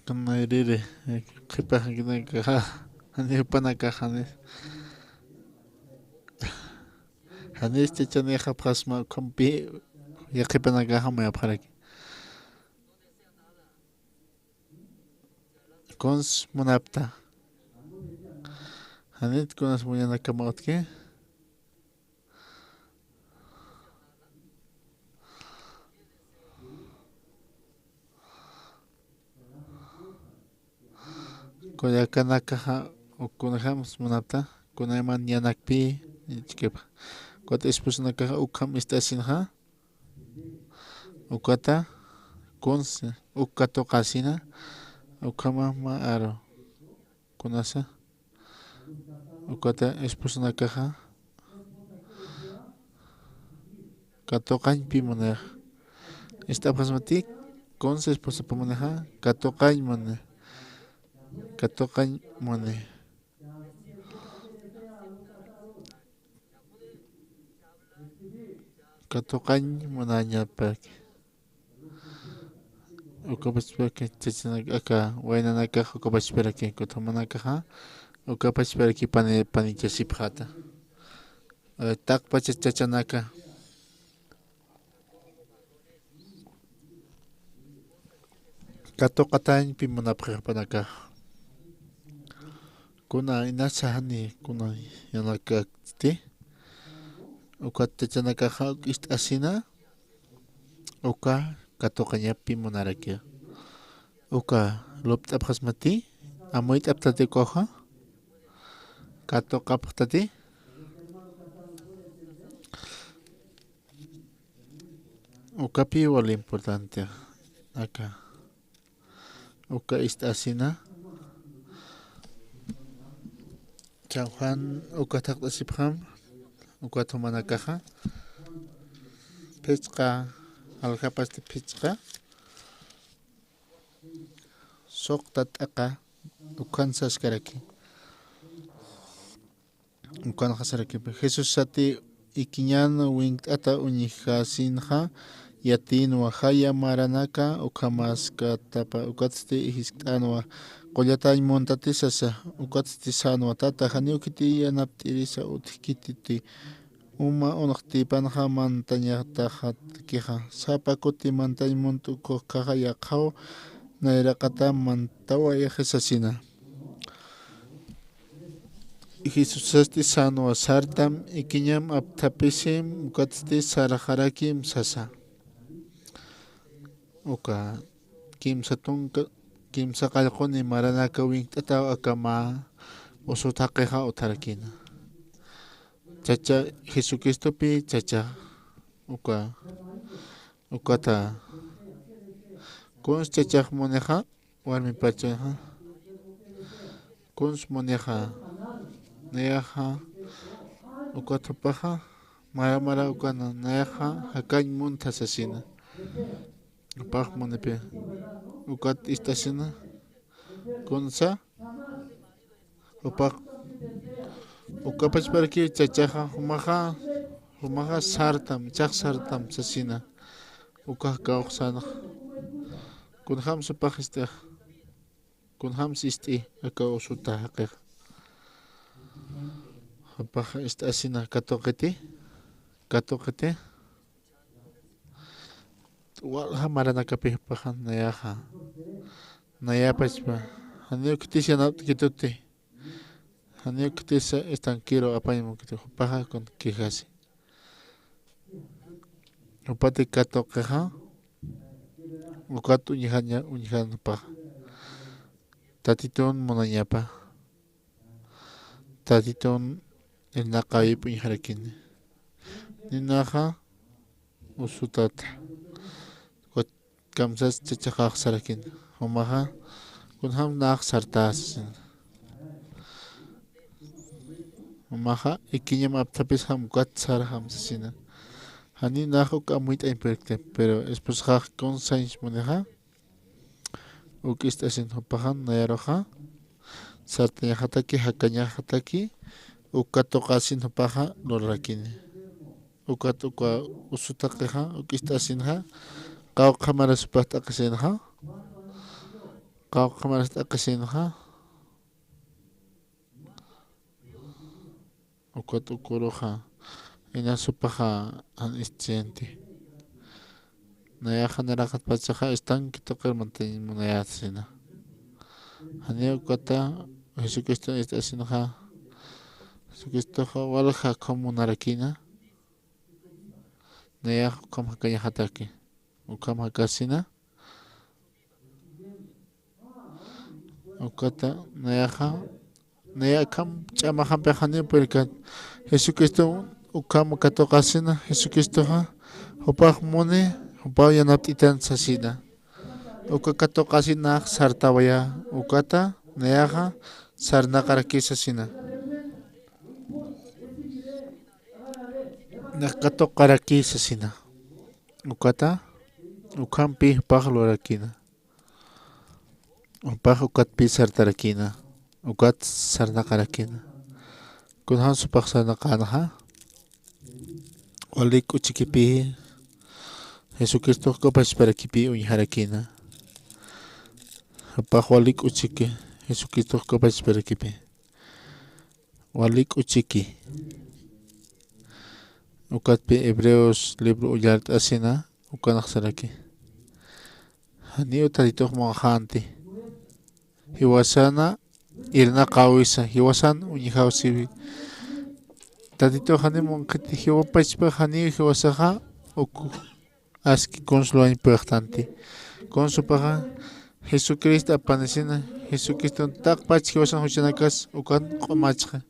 kana irire qipaqa kinakaqa hani upanakaqa hanis chachaniqa phasma kampi yaqipanakaqa mayapharaki kuns munapta hanit kunas muñanakamawtki kuyakanakaqa ukunajamos munapta kunayman yanakpi chikapa kuata esposanakaqa ukham istasinqa ukata kuns ukato qasina ukama ma aro kunasa ukata esposanakaqa katoqañpi munaq istapasmatik kuns esposapa munaqa katoqañ mune katoqañ mune katoqañ munañapak ukapachpaki chachanaka waynanakaqa ukapachparaki kutamanakaqa ukapachparaki panichasipqata taqpacha chachanaka katoqatañpi munapqa panaka kuna inasa hani kuna yanakakti uka chachanakaqa ist'asina uka katoqañapi munaraki uka lopt'apqasmati amuit'aptatikuqa katoqapqtati ukapi wala importante acá uka ist'asina San Juan uka taqtasipqam uka tumanakaqa pichqa alqapasta pichqa suqta t'aqa ukansaskaraki Ukana hasarakipi Jesús sati ikiñana wingt'ata uñijasinja yatinwa haya maranaka ukamaska tapa ukatsti hisk'anwa qollata montati sasa ukatsti sanwa tata haniukiti yanapt'irisa utkititi uma unaqti panja mantañata hatkiqa sapa kuti mantañ montukuq kaqa yaqhaw nayraqata mantawa yaqisasina Jesusasti sanwa sartam ikiñam aptapisim ukatsti sarajarakim sasa uka kimsa tunka kimsa qallquni maranaka wingt'ata akama usutaqiqa utarakina chacha Jesucristopi chacha ukata kuns chachaq muneqa warmi pachaqa kuns muneqa nayaqa ukatupaqa mara ukana nayaqa hakañ muntasasina upaq munepi ukat istasina kunsa upaq ukapachparki chachaqa humaqa sartam chaq sartam sasina ukaq kawsanaq kunham supaq istaq kunham ist'i aka usuta haqiq upaq istasina katuqiti walha maranakapi paqa nayaqa nayapachpa haniuktis yanaptkituti haniuktis estanquiro apañmunkiti upaqa kun kijasi upati katuqiqa ukat uñijanapaq tatitun munañapa tatitun naqaypi uñijarakini ninaqa usutata kamsas chachaqaq sarakini humaqa kunham naq sartas humaqa ikiñam aptapis ham ukat sarajam sasina hani naq uka amuyt'ay perkte pero esposa konsañ muneqa uk'is t'asin hupaqa nayaruqa sartañajataki hakañajataki ukatuqasin hupaqa lularakini uka usutaqiqa uk'is t'asinqa qawqa marasupaq t'aqisinqa qawqa maras t'aqisinqa ukat ukuruqa inasupaqa han ischianti nayaqa naraqat pachaqa estanque tuqurmantañ munayasina hani ukata Jesucristo istasinaqa Jesucristoqa walja comunarakina nayaqa ukam hakañajataki ukam hakasina ukata nayakam ch'amajanpi haniupirka Jesucristo ukam katuqasina Jesucristoqa upaq muni upaq yanapt'itan sasina uka katuqasinaq sartawaya ukata nayaqa sarnaqarakisasina naqatuqarakisasina ukata ukampi upaq lurarakina upaq ukatpi sartarakina ukat sarnaqarakina kunhan supaq sarnaqanaqa walik uchikipi Jesucristo kopachparakipi uñijarakina upaq walik uchiki Jesucristo kopachparakipi walik uchiki ukatpi Hebreos libro uyar t'asina ukanaq saraki hani utatituq monjanti hiwasana irna qawisa hiwasan uñijawsipi tatituq hani monqiti hiwapachpa hani hiwasaqa aski consluañpaqtanti consupaqa Jesucristo apanisina Jesucristo taqpach hiwasan huchanakas ukan q'umachqa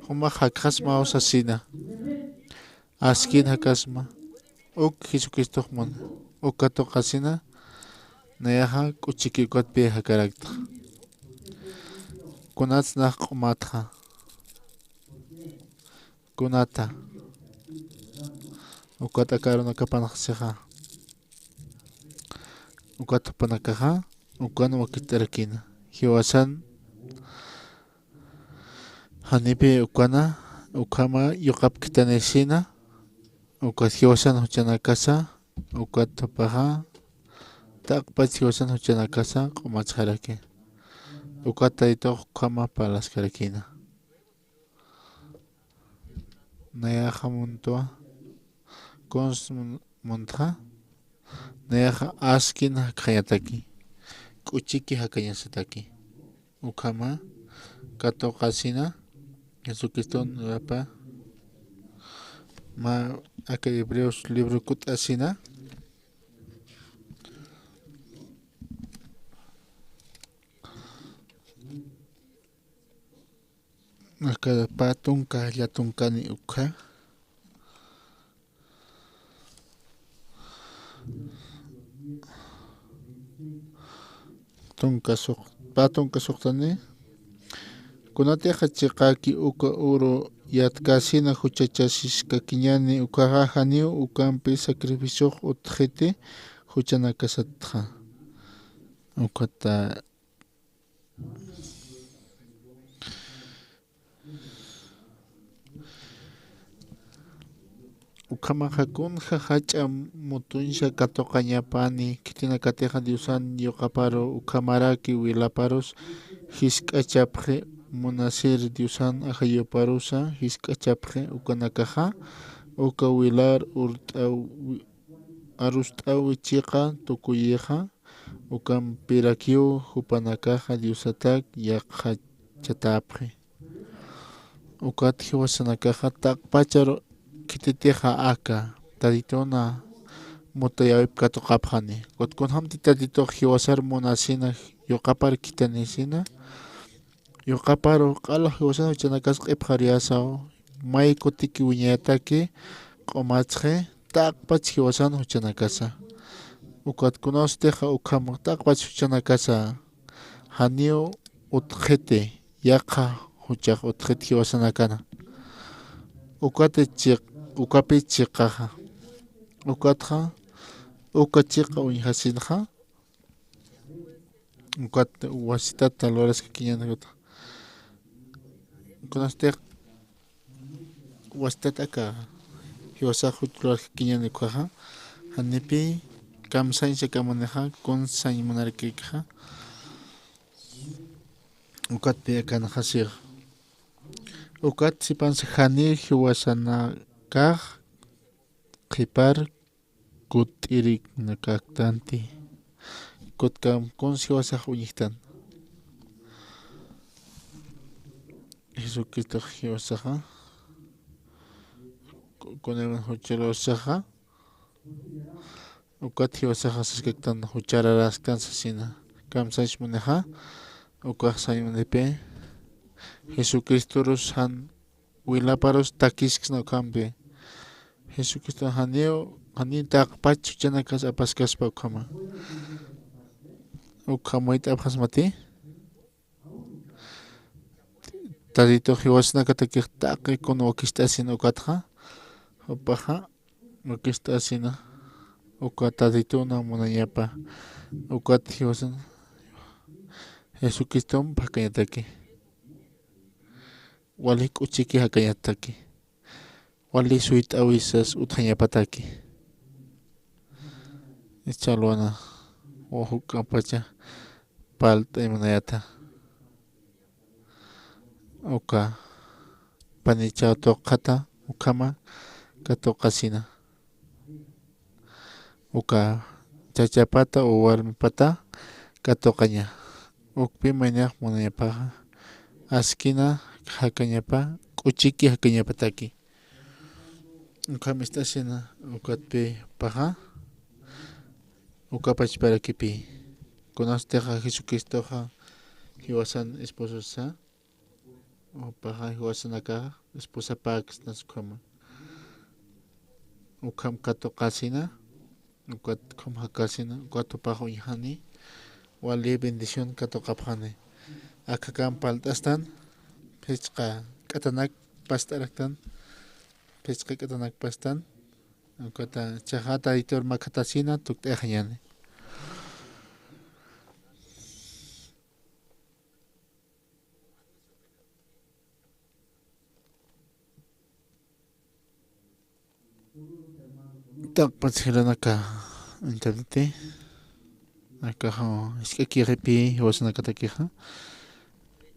humaq hakasma usasina askin hakasma Jesucristo mun ukatuqasina nayaqa k'uchiki ukatpi hakarakta kunata naq q'umatqa kunata ukata karunakapanaqsiqa ukatupanakaqa ukana wakitarakina hiwasan Hanipi ukana ukama yuqap kitanisina ukat hiwasan huchana casa ukat tapaha taqpach hiwasan huchana casa q'umachjaraki ukat tayto ukama palas karakina nayaja muntua cons montja nayaja askin hakayataki k'uchiki hakayasataki ukama kato qasina Jesucristo nurapa ma acá Hebreos libro kutasina acá patunka yatunkani ukha tunka suq patunka suqtani kunateja chiqaki uka uro yatkasina huchachasishka kiñani ukaja janiu ukampi sacrificio utjete huchana kasatja ukata ukama hakunja hacha mutunsha katoqañapani kitina kateja diusan yoqaparo ukamaraki wilaparos hisk'achapje munasir diusan ajayoparusa hisk'achapje ukanakaja uka wilar arust'awi chiqa tukuyeja ukan pirakiu hupanakaja diusatak yaqjachatapje ukat hiwasanakaja taqpachar kititeja aka taditona mutayawip katuqapjani kutkunhamti tadito hiwasar munasina yoqapar kitanisina yoqaparo q'ala hiwasana huchanakas q'ipqariasaw may kutiki wiñayataki q'umachje taqpach hiwasana huchanakasa ukatkunawas teja ukhama taqpach huchanakasa haniu utqhete yaqa huchaq utqhete hiwasanakana ukapi chiqaja ukatja uka chiqa wiñhasinja ukat wasitata lurasqa kiñanakuta kunastek wasitata aka hiwasaq lurasqa kiñanikuja hanipi kamsayncha kamaneja kunsay munarkiykaja ukatpi akanajasiq ukat sipansa hani hiwasanakaq qhipar kut'irikna kaqtanti kutkam kunsi hiwasaq wiñiqtan Jesucristo hiwasaqa kunan hucharasaqa ukat hiwasaqa saskaktan huchararasqansasina kamsash munaja ukaq saymunipi Jesucristo han wilaparos takisqna ukampi Jesucristo haniu taqpach huchanakas apaskaspa ukama ukamayta apqasmati tadito hiwasnakatakij taqi kuna wakishtasina ukatja upaja wakishtasina uka tadituna munayapa ukat hiwasan Jesucristo pakañataki wali k'uchiki hakañataki wali suyt'awisas utqañapataki ichalwana wahukapacha palt'ay munayata uka panicha toqata ukama katuqasina uka chachapata o warmipata katuqaña ukpi mañaq munayapaqa askina hakañapa k'uchiki hakañapataki ukami istasina ukatpi paqa ukapach parakipi kunasteja Jesucristoja hiwasan espososa upaqa hiwasanakaqa esposa pakisnas ukama ukam katuqasina ukat khum hakasina ukatupaqa wiñajani wali bendición katuqapqani akakan palt'astan pichqa k'atanak past'araqtan pichqa k'atanak pastan ukata chaqata itur makatasina tukt'eqa ñani Takpatsiran acá internet. Acá es que aquí repi o es una cataqueja.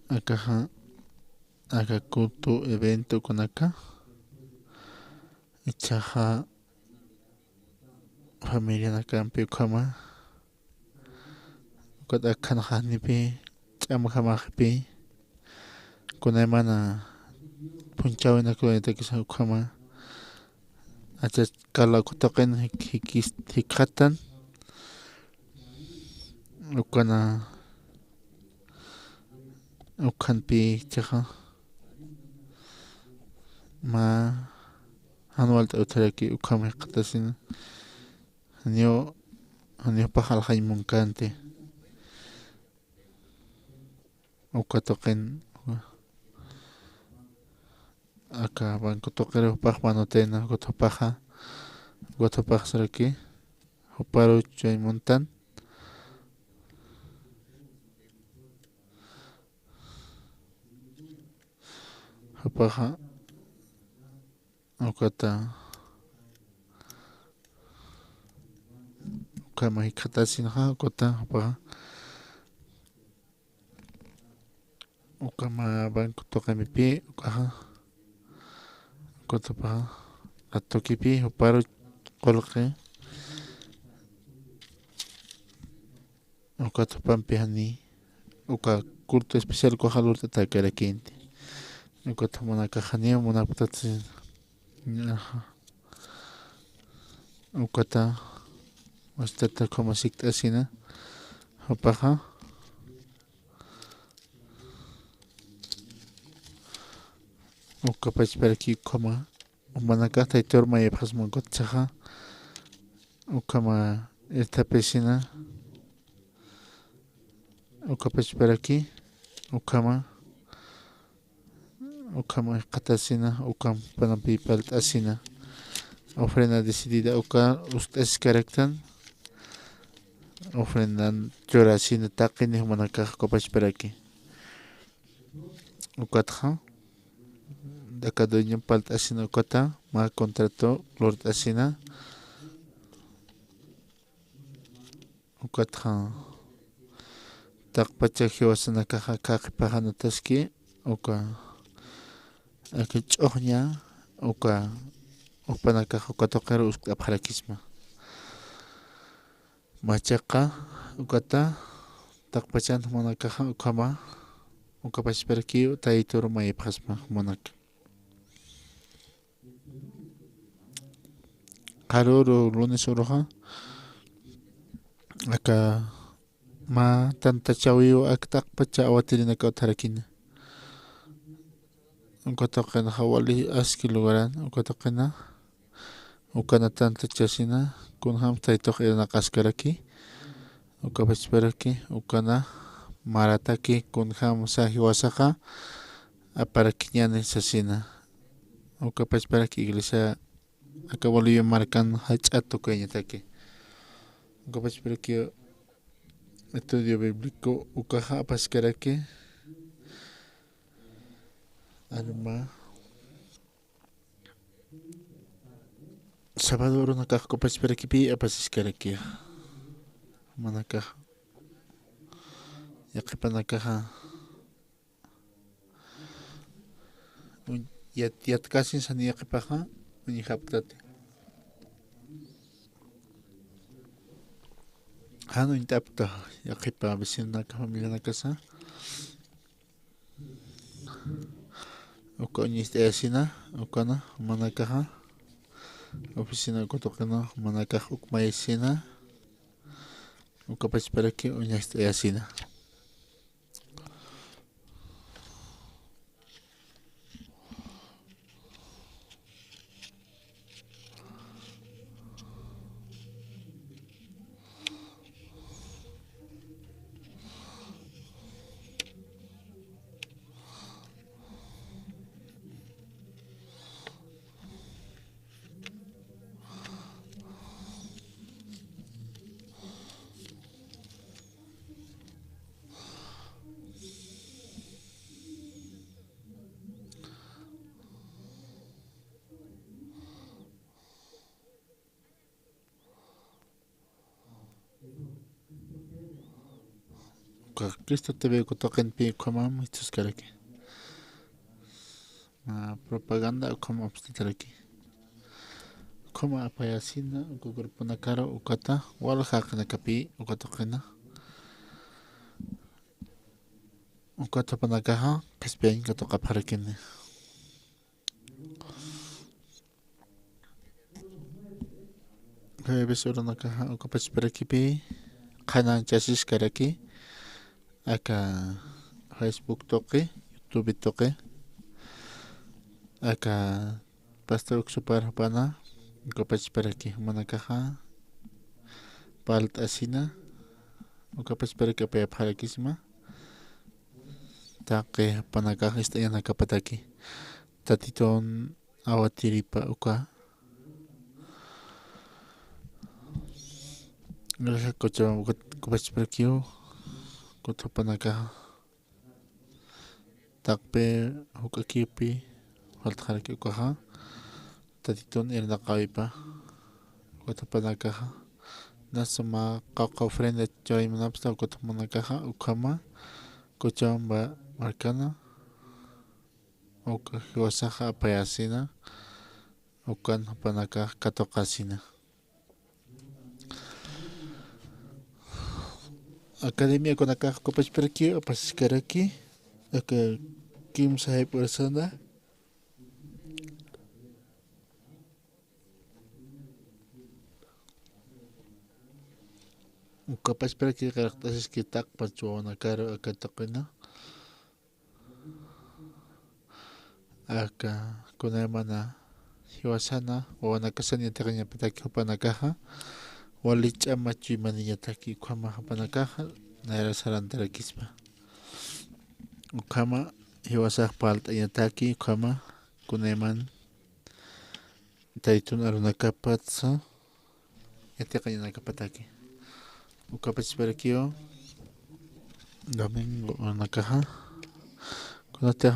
Acá acá culto evento con acá. Echaja familia acá en Piocama. Cuando acá no hay pi, chamajamapi. Con hermana punchao en la cuenta que se llama. Hasta kala kutoquen hikatan. Ukana ukan pi chaja ma anual utaraki ukame qatasin anio pajal jaimun kante ukatoqen acá van kutoqero paj manotena gotopaja saraki oparo chay montan Hapaja Okata Okama hikatasin ha Okata Hapaja Okama banco toca mi pie Okaja Okata paja Atoki pi Oparo Kolke Okata pampi hani Oka culto especial Koja lurta takara quinte Okata monaka hanio monaptatsin Ukata Ostata como sikta asina Hapaja Ukapach peraki koma Umanaka taitorma y pasmo gotchaja Ukama esta pesina Ukapach peraki Ukama qatasina Ukam panampi palt asina ofrenda decidida uka ustedes karaktan ofrendan llorasina taqini humanaka kopach peraki ukatja dakadoña palt asina ukata ma contrato lord asina ukatja taqpacha hiwasana kaja kaqipajana taski uka akich'uqña uka upanaka ukatoqero apharakisma machaqa ukata taqpachan monakaja ukama ukapachperaki taytor mayphasma monaka qaroro lunes oroja aka ma tanta chawiyo aktaqpacha awatirinaka utharakina ukatoqena hawali aski lugaran ukatoqena ukana tanta chasina kunham taytoq irana qaskaraki ukapachperaki ukana marataki kunham sahi wasaqa aparaki ñani sasina ukapachperaki iglesia aka Bolivia marcan hach'atu kayñataki ukapachperaki estudio bíblico ukaja apaskaraki alma sábado runakaq kopachperakipi apasiskaraki manakaq yaqipanakaqa yatkasin sani yaqipaqa uñihaptati hanu intapta yaqipa vecinaka familia nakasa uka uñiste asina ukana manakaqa oficina kutoqina manakaq ukmayasina ukapachperaki uñaste asina uka Cristo TV kutoqen pi ukama istus karaki. Propaganda ukama obstetraki. Ukama apayasina ukugurpuna karo ukata wal haqna kapi ukatoqena. Ukata panakaha qispein katoqapharakini. Besura nakaha ukapachparakipi qanan chasis karaki. Aka Facebook toqi, YouTube toqi. Aka Pastor Uxupar pana ukapachparaki manakaha palt asina ukapachparaki apayapharakisma taqi panakaha istayana kapataki tatiton awatiripa uka gracias kocha ukapachparakio kuto panakaha taqpe hukakipi faltharaki ukaha tatiton irnaqawipa kuto panakaha nasuma qaqa ofrenda chaymanapsta kuto panakaha ukama kuchamba marcana uka hiwasaqa apayasina ukan panaka katoqasina academia kunaka kupachparaki apaskaraki aka kimsa persona ukapachparaki qaraqtasiski taqpachuwana karo aka taqina aka kunaymana hiwasana wawanakasani taqañapataki hupanakaja walich'amachuy maniñataki ukhama hapanakaja naira sarantarakispa ukhama hiwasaq palt'añataki ukhama kunayman taytun arunakapatsa yatiqañanakapataki ukapachparakio domingo arunakaja kunata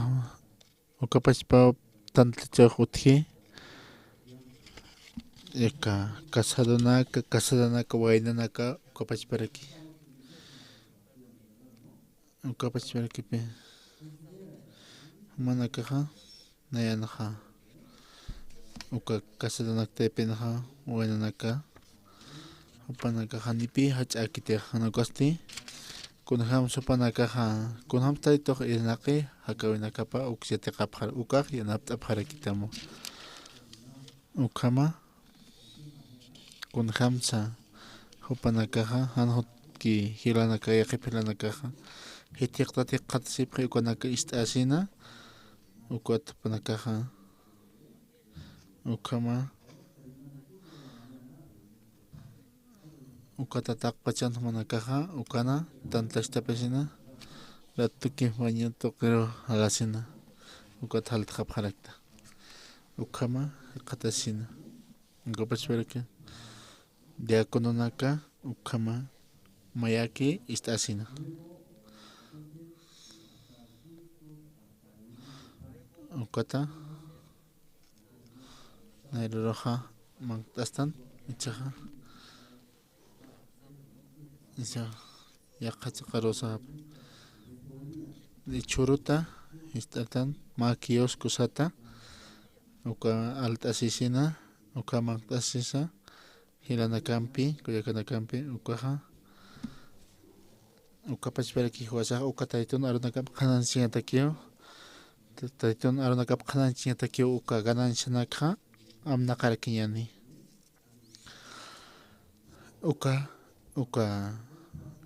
ukapachpa tantachaq utji eka casadanaka waynanaka ukapachparaki ukapachparakipi manakaja nayanaja uka casadanaktaipinaja waynanaka upanakaja nipi hach'akitiqnakasti kunaham supanakaja kunaham taytoq irnaqi hakawinakapa uksiyatiqapqa ukaq yanapt'apqarakitamu ukhama kunhamsa hupanakaja hanhutki hilanaka yaqipilanakaja hitiqtatiq qatasipqi ukanaka ist'asina ukata panakaja ukhama ukata taqpachan manakaja ukana tantashtapasina ratuki bañuto pero halasina ukata haltaqapqarakta ukhama qatasina ukapachparaki diacononaka ukhama mayaki ist'asina ukata nayruroja mant'astan ichaja yaqacha qarusap churuta ist'atan ma kiosco sata uka alt'asisina uka mant'asisa hilanakampi kuyakanakampi ukaja ukapachparaki hiwasaqa uka taytun arunakapa qananchikñatakio taytun arunakapa qananchikñatakio uka gananchanakqa amnaqarakiñani uka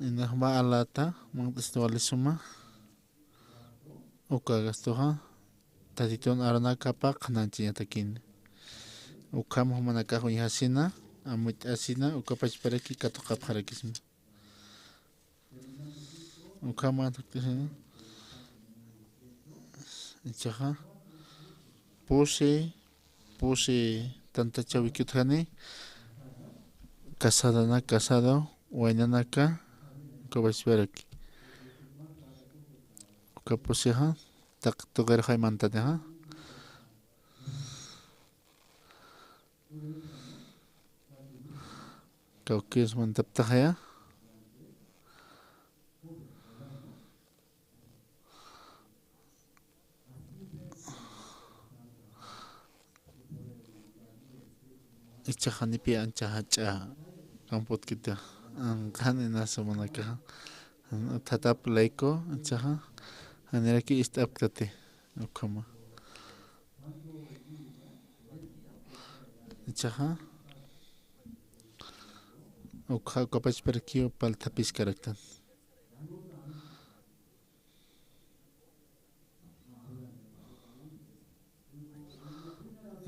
inaqma alata mant'asta walisuma uka gastuqa taytun arunakapa qananchikñatakini ukhama humanakaja wiñajasina amuch'asina ukapachparaki katuqapqarakisma ukhama ichaja pusi tantachawikutjani casado waynanaka ukapachparaki ukapusiqa taq tuqirqaymantataqa kawkismantaptaqaya ichajanipi ancha hacha kamput kita kani nasa manaka tatap laiko ancha haneraki istaptate ukama ichaja ukha kapach perkio paltapis karaktan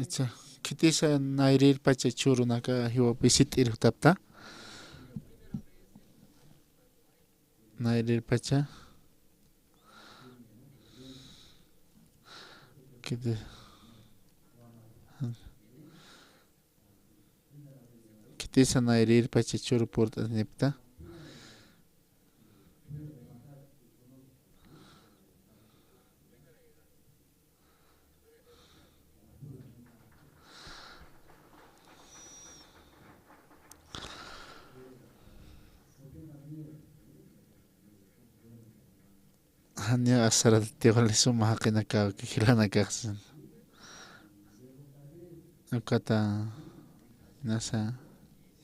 icha kitisa nairir pacha churunaka hiwa visitir tapta nairir pacha kiti kitisa nairir pacha churu porta nipta hanya asara tiwali sumaki naka kikilana kaksan kata nasa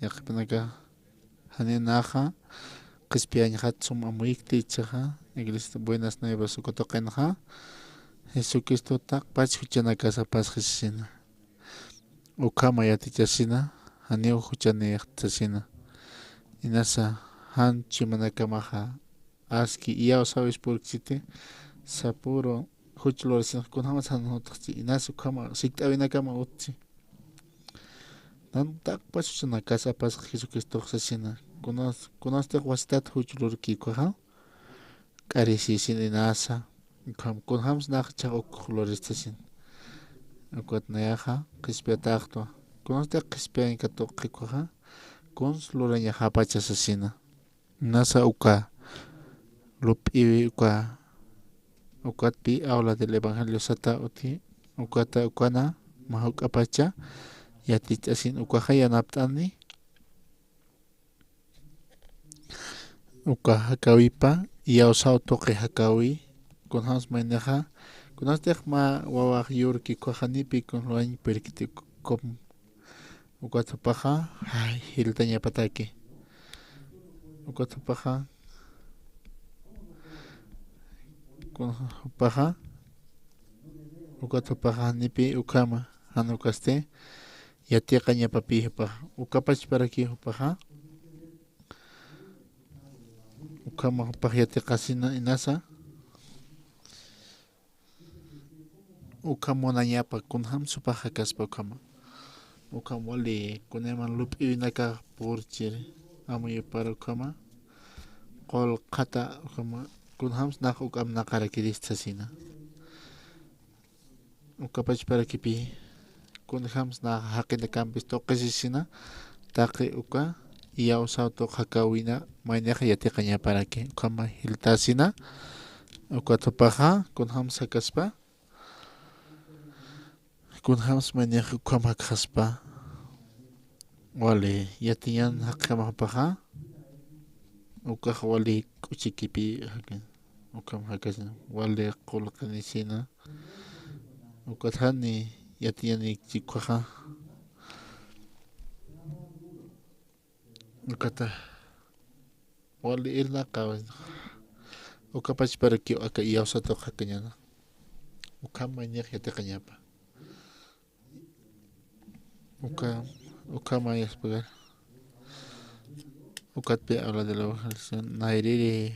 yakpanaka hanya naha kispian hat sum amuikti chaha iglesia buenas nuevas ukotokenha Jesucristo tak pach huchana casa pas jesina ukama yatichasina hanya huchane yaktasina inasa han chimanakamaha aski iya sabes por chite sapuro huchlo sin kunama san hotchi inasu kama siktawina kama utchi nan tak pasuna casa pas Jesucristo sasina conoste wastat huchlo kiko ha karisi sin inasa kam kunhams nach cha okloristasin akot nayaha qispiataqto conoste qispian kato kiko ha kons loranya hapacha sasina nasa uka lupi ukat pi aula del evangelio sata uti ukata ukana mahuk apacha yatich asin ukahaya naptani ukahakawipa yausau toque hakawi con hans mainaja con hastek ma wawak yurki kohanipi con loañ perkiti kom ukatapaja hiltaña pataki ukatapaja paja ukatapaja nipi ukama hanukaste yatiqa ñapapi paja ukapach para ki paja ukama paja yatiqa sina inasa ukamona ñapa kunham supaja kaspa ukam wali kuneman lupi naka porchir amuy para ukama qol qata ukama kunhams nak ukam nakara kiristasina ukapach para kipi kunhams na hakina kampis toqisisina taqi uka yaw sauto hakawina mayneja yatiqaña para que ukama hiltasina uka topaja kunhams sakaspa kunhams mayneja ukama kaspa wale yatiyan hakama paja uka wali kuchikipi ukam hakasina wale qolqanisina ukathani yatiyani chikwaja ukata wale irna qawan ukapach para que aka yawsato hakañana ukama ñeq yatiqañapa ukama yaspagar ukatpe habla de la evangelización nairiri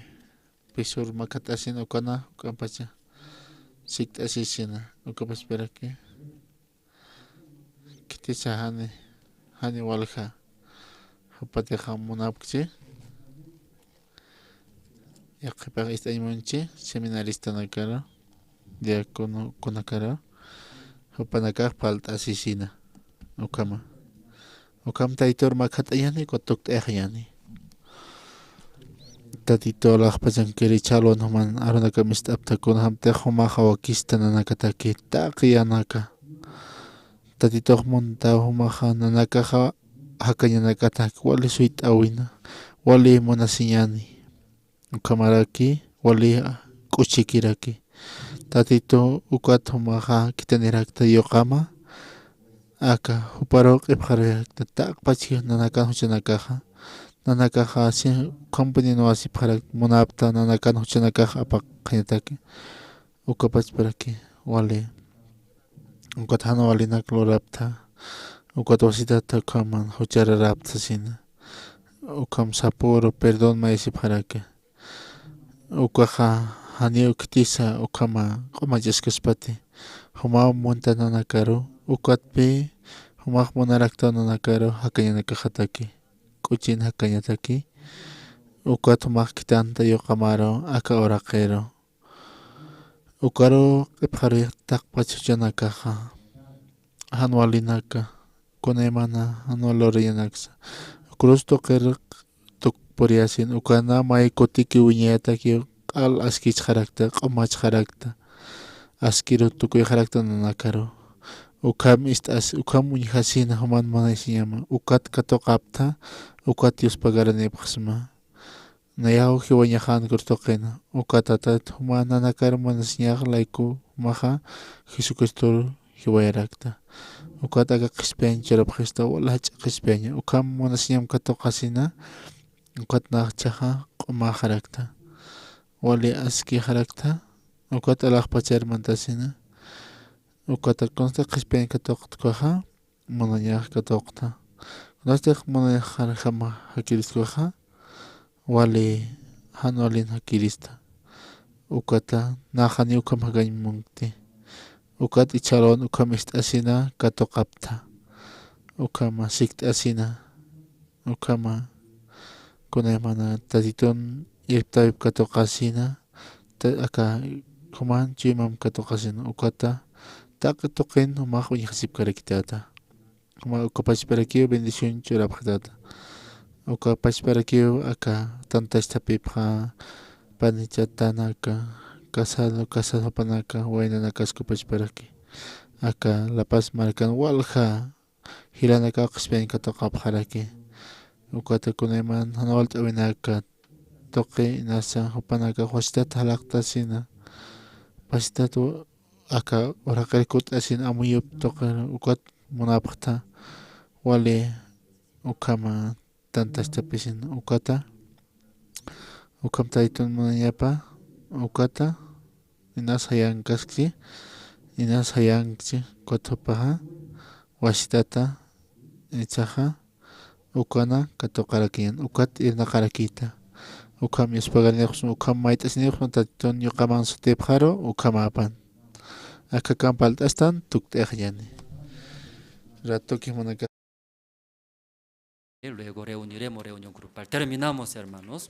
pisur makatasin ukana ukampacha siktasisina ukapach para que kitisa hani walja hapateja munapkchi yaqipaqa istaymunchi seminarista nakara diácono kunakara hapanakaq palt'asisina ukam taytor makhat'ayani kutukt'ayaqyani tatito laqpachan kirichalo man arunaka mist'aptakuna hamtaq humaqa wakista nanakataki taqiyanaka tatito monta humaqa nanakaqa hakañanakataki wali suyt'awina wali munasiñani ukamaraki wali k'uchikiraki tatito ukat humaqa kitanirakta yoqama Aka huparo q'ipqarayta ta'qpachi nanakan huchanakaqa nanakaqa si company no así para munapta nanakan huchanakaqa apaqañataki ukapach para que wale ukata hana walinak lorapta ukata wasitata ukaman huchararapta sina ukam sapuro perdón maysi para que ukaqa hani uktisa ukama q'umach'asqaspati huma munta nanakaru ukatpi humaq munarakta nanakaru hakañanakaqataki k'uchin hakañataki ukat humaq kitanta yuqamaru aka uraqero ukaru q'ipqariyuq taqpachuchanakaqa hanwalinaka kunaymana hanwaloriyanaksa cruz tuqiriq tukpuriyasin ukana may kutiki wiñayataki q'al askicharaqta q'umachqarakta askiru tukuyqarakta nanakaru ukam istas ukam wiñajasina human manaysiñama ukat katuqapta ukat Diospa garanipaqsima nayawji wañajankur tuqina ukatatat human nanakaru manasiñaq layku humaqa Jesucristo hiwayarakta ukat aka qhispiyani charapaqista walacha qhispiyani ukam manasiñam katuqasina ukat naqchaqa q'umaqarakta wali askiqarakta ukat alaqpacharmantasina ukata consta qhispiyani katuqtkuqa manañaq katuqta kunastaj manañaq jama hakiriskuqa wali hanwalin hakirista ukata naqani ukam hakañmunti ukat icharon ukam ist'asina katuqapta ukama sikt'asina ukama kunaymana tatitun irp'tayuq katuqasina aka human chimam katuqasina ukata taqi tuqin humaq wiñajasipkarakitata huma ukapachparakiw bendición churapaqtata ukapachparakiw aka tantashtapiqa panichatana casado panaka waynanakaskupachparaki aka La Paz markan walja hiranaka qhispiyani katuqapaqaraki ukata kunayman hanawal t'awinaka tuqi nasa hupanaka wasitata halaqtasina wasitata aka uraqirikut asina amuyup tuqir ukat munapaqta wali ukama tantashtapisina ukata ukam taytun munayapa ukata inas hayankaski inas hayanchi kutupaqa wasitata ichaqa ukana katuqarakiyan ukat irnaqarakita ukam Diospa garanipaqsima ukam mayt'asniyoqman tatitun ñuqaman sutipaqaru ukama apan aka kan palt'astan tukt'eqllani ratuki munaka. Luego reuniremos reunión grupal. Terminamos, hermanos.